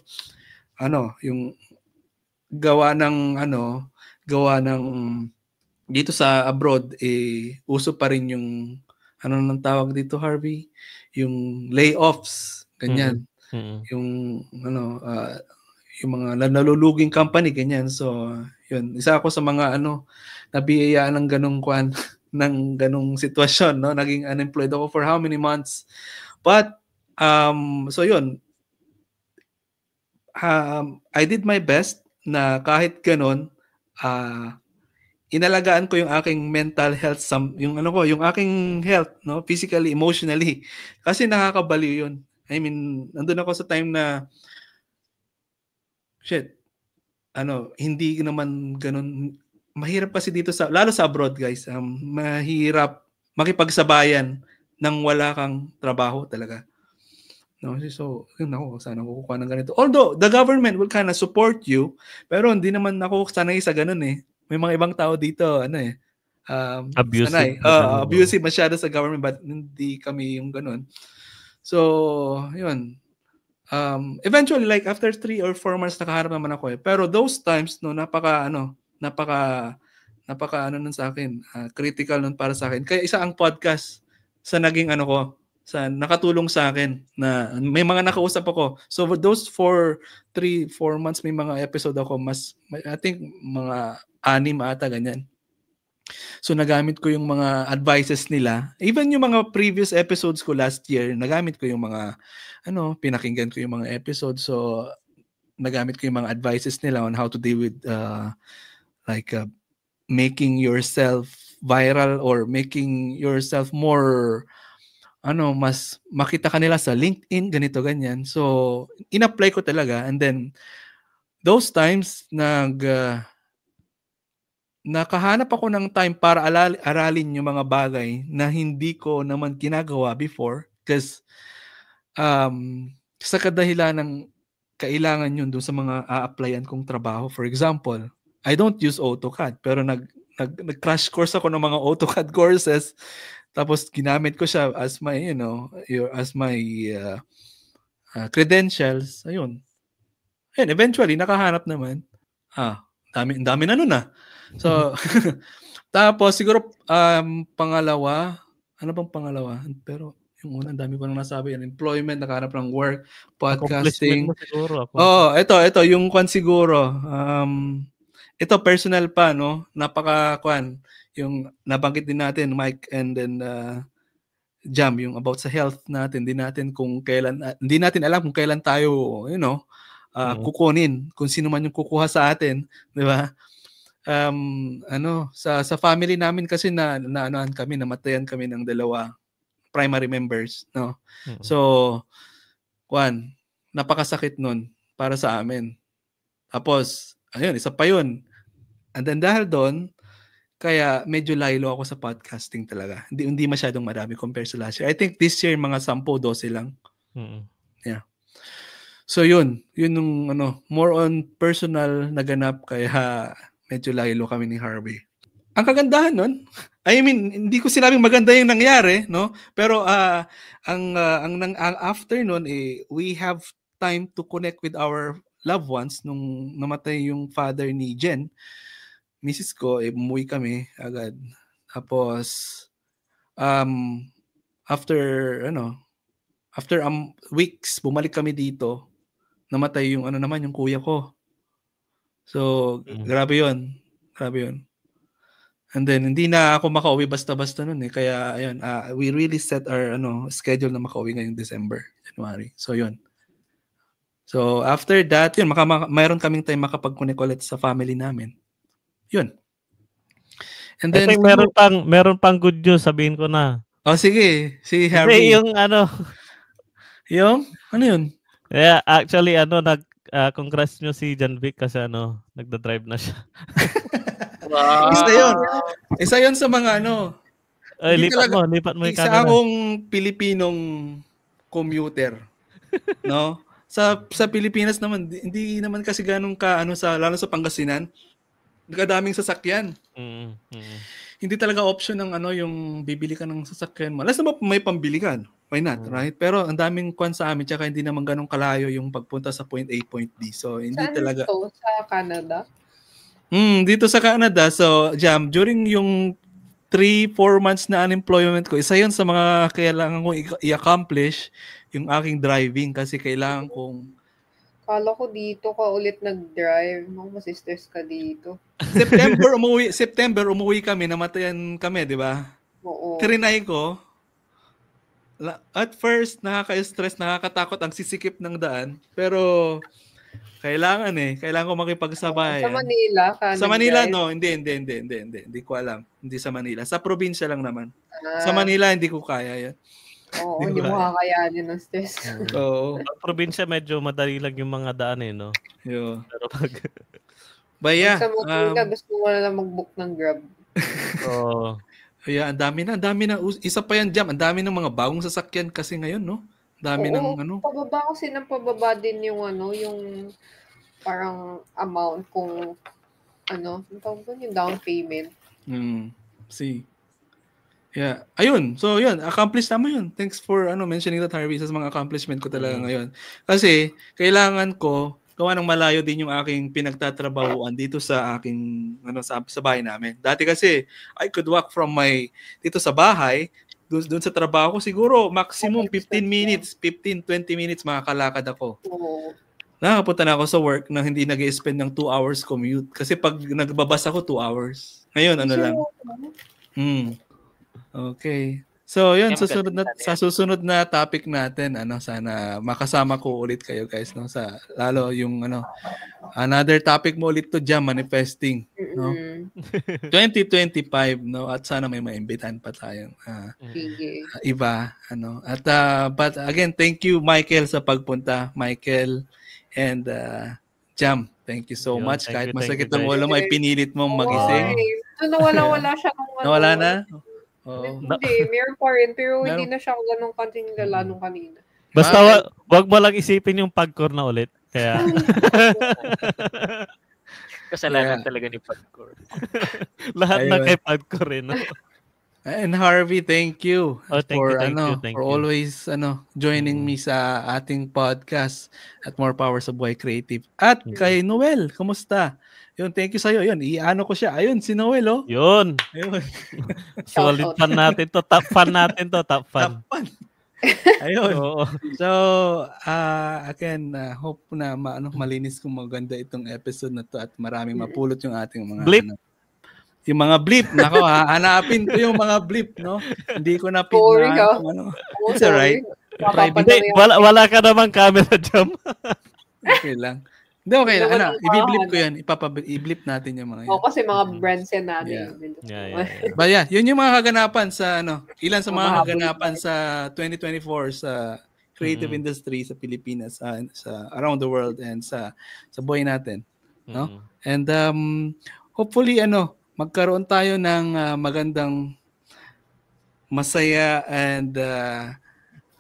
yung gawa ng dito sa abroad uso pa rin yung nang tawag dito Harvey, yung layoffs ganyan. Yung yung mga naluluging company ganyan. So yun, isa ako sa mga nabiyayaan ng ganung sitwasyon, naging unemployed ako for how many months. But so yun, I did my best na kahit ganun inalagaan ko yung aking mental health, yung aking health, physically, emotionally, kasi nakakabaliw yun. I mean, nandun ako sa time na hindi naman ganun mahirap kasi dito lalo sa abroad guys, mahirap makipagsabayan nang wala kang trabaho talaga. No, so sana kukuha ng ganito. Although the government will kind of support you, pero hindi naman ako sanay sa ganun May mga ibang tao dito abusive. Abusive masyado sa government but hindi kami yung ganun. So, yun. Eventually like after 3 or 4 months nakaharap naman ako Pero those times napaka nun sa akin, critical nun para sa akin. Kaya isa ang podcast sa naging sa nakatulong sa akin na may mga nakausap ako. So for those 3-4 months may mga episode ako I think mga 6 ata ganyan. So nagamit ko yung mga advices nila. Even yung mga previous episodes ko last year, nagamit ko yung mga pinakinggan ko yung mga episodes. So nagamit ko yung mga advices nila on how to deal with making yourself viral or making yourself more mas makita ka nila sa LinkedIn, ganito, ganyan. So, in-apply ko talaga. And then, those times, nakahanap ako ng time para aralin yung mga bagay na hindi ko naman ginagawa before. Because, sa kadahilan ng kailangan yun doon sa mga a-applyan kong trabaho. For example, I don't use AutoCAD, pero nag-crash course ako ng mga AutoCAD courses. Tapos ginamit ko siya as my credentials. Ayun. And eventually nakahanap naman. Dami na nun So tapos siguro pangalawa, ano bang pangalawa? Pero yung una dami ko nang nasabi, employment, nakahanap ng work, podcasting. Ito yung siguro. Ito personal pa yung nabanggit din natin Mike and then Jam yung about sa health natin, hindi natin alam kung kailan tayo kukunin, kung sino man yung kukuha sa atin, di ba? Sa family namin kasi namatayan kami ng 2 primary members, no? So, napakasakit nun para sa amin. Tapos, ayun, isa pa yun. And then dahil doon, kaya medyo laylo ako sa podcasting talaga. Hindi masyadong marami compare sa last year. I think this year, mga 10-12 lang. Yeah. So yun yung more on personal na ganap, kaya medyo laylo kami ni Harvey. Ang kagandahan nun, I mean, hindi ko sinabing maganda yung nangyari, no? Pero ang after nun, we have time to connect with our loved ones. Nung namatay yung father ni Jen, Mrs. ko, umuwi kami agad. Tapos after weeks, bumalik kami dito. Namatay yung yung kuya ko. So, grabe yun. And then, hindi na ako makauwi basta-basta nun eh. Kaya, ayun, we really set our schedule na makauwi ngayong December, January. So, yun. So, after that, yun, mayroon kaming time makapag-connect ulit sa family namin. Yun. And then, meron pang good news, sabihin ko na. Oh, sige. Si Harvey. Yung Yung? Ano yun? Yeah, actually, congrats nyo si Janvic kasi nagda-drive na siya. Wow. Isa yun sa mga lipat mo yung camera. Isa akong Pilipinong commuter. No? Sa Pilipinas naman, hindi naman kasi ganun lalo sa Pangasinan. Kadaming sasakyan. Hindi talaga option ng yung bibili ka ng sasakyan mo. Unless naman may pambili ka. Why not, right? Pero ang daming kwan sa amin, tsaka hindi naman ganun kalayo yung pagpunta sa point A, point B. So, hindi saan talaga. Ito? Sa Canada? Dito sa Canada. So, Jam, during yung 3-4 months na unemployment ko, isa yun sa mga kailangan kong i-accomplish yung aking driving kasi kailangan kong Kala ko dito ka ulit nag-drive. Masisters ka dito. September umuwi kami, namatayan kami, di ba? Oo. Trinay ko. At first, nakaka-stress, nakakatakot ang sisikip ng daan. Pero, kailangan ko makipagsabayan. Sa Manila ka Sa Manila, no. Hindi. Hindi ko alam. Hindi sa Manila. Sa probinsya lang naman. Sa Manila, hindi ko kaya yan. Oo, hindi mo kakayanin ng stress. Oo. Sa probinsya, medyo madali lang yung mga daan no? Yo. Pero pag... Baya. Sa Manila, gusto mo na lang mag-book ng Grab. Oo. Kaya ang dami na. Isa pa yan, Jam. Ang dami ng mga bagong sasakyan kasi ngayon, no? Dami ng pababa kasi ng pababa din yung yung parang amount kung yung down payment. See. Yeah. Ayun. So, yun. Accomplished naman yun. Thanks for mentioning that, Harvey, sa mga accomplishment ko talaga ngayon. Kasi, kailangan ko gawa ng malayo din yung aking pinagtatrabahuan dito sa aking sa bahay namin. Dati kasi I could walk from dito sa bahay doon sa trabaho ko siguro maximum 15 minutes, 15-20 minutes makakalakad ako. Nakapunta na ako sa work na hindi nag-i-spend ng 2 hours commute kasi pag nagbabas ako 2 hours. Ngayon lang. Okay. So, yun, sa susunod na topic natin, sana makasama ko ulit kayo guys, no? Lalo yung, another topic mo ulit to Jam, manifesting, no? 2025, no? At sana may maimbitahan pa tayong iba, At, but again, thank you, Michael, sa pagpunta. Michael and Jam, thank you so much. Kahit masakit ang ulo mo, ay pinilit mong magising. Nawala siya. Nawala na? Hindi, meron pa rin. Pero hindi na siya ganun kanting lala nung kanina. Basta wag mo lang isipin yung pagkor na ulit. Kaya kasalanan talaga ni Pagkor. Lahat na kay Pagkor no? And Harvey, thank you for always joining me sa ating podcast at More Power sa Buhay Creative. At kay Noel, kumusta? Yun, thank you sa'yo. Yun, iano ko siya. Ayun, si Noel, oh. Yun. Solid fan natin to. Top fan natin to. Top fan. Ayun. So, again, hope na malinis kung maganda itong episode na to at maraming mapulot yung ating mga blip. Yung mga blip. Nako, hanapin ko yung mga blip, no? Hindi ko na It's alright. Wala ka namang camera, Jam. Okay lang. Hindi, okay lang. Wala Ano, akong i-blip ko makahanap. yan. I-blip natin yung mga yan. Oo, kasi mga brands yan namin. Yeah. But yeah, yun yung mga kaganapan sa ilan sa mga Mahabol kaganapan tayo. sa 2024 sa creative industry sa Pilipinas, sa around the world and sa buhay natin, no? And hopefully magkaroon tayo ng magandang, masaya and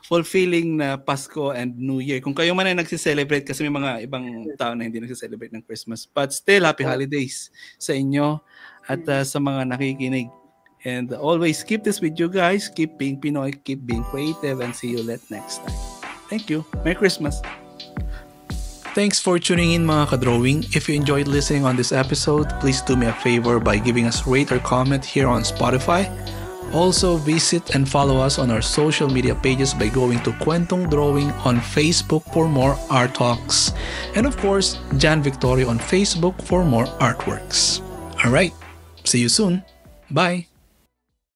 fulfilling na Pasko and New Year. Kung kayo man ay nagse-celebrate, kasi may mga ibang tao na hindi nagse-celebrate ng Christmas, but still happy holidays sa inyo at sa mga nakikinig. And always keep this with you guys. Keep being Pinoy, keep being creative, and see you next time. Thank you. Merry Christmas. Thanks for tuning in, mga ka-drawing. If you enjoyed listening on this episode, please do me a favor by giving us a rate or comment here on Spotify. Also, visit and follow us on our social media pages by going to Kwentong Drawing on Facebook for more art talks. And of course, Jan Victoria on Facebook for more artworks. Alright, see you soon. Bye!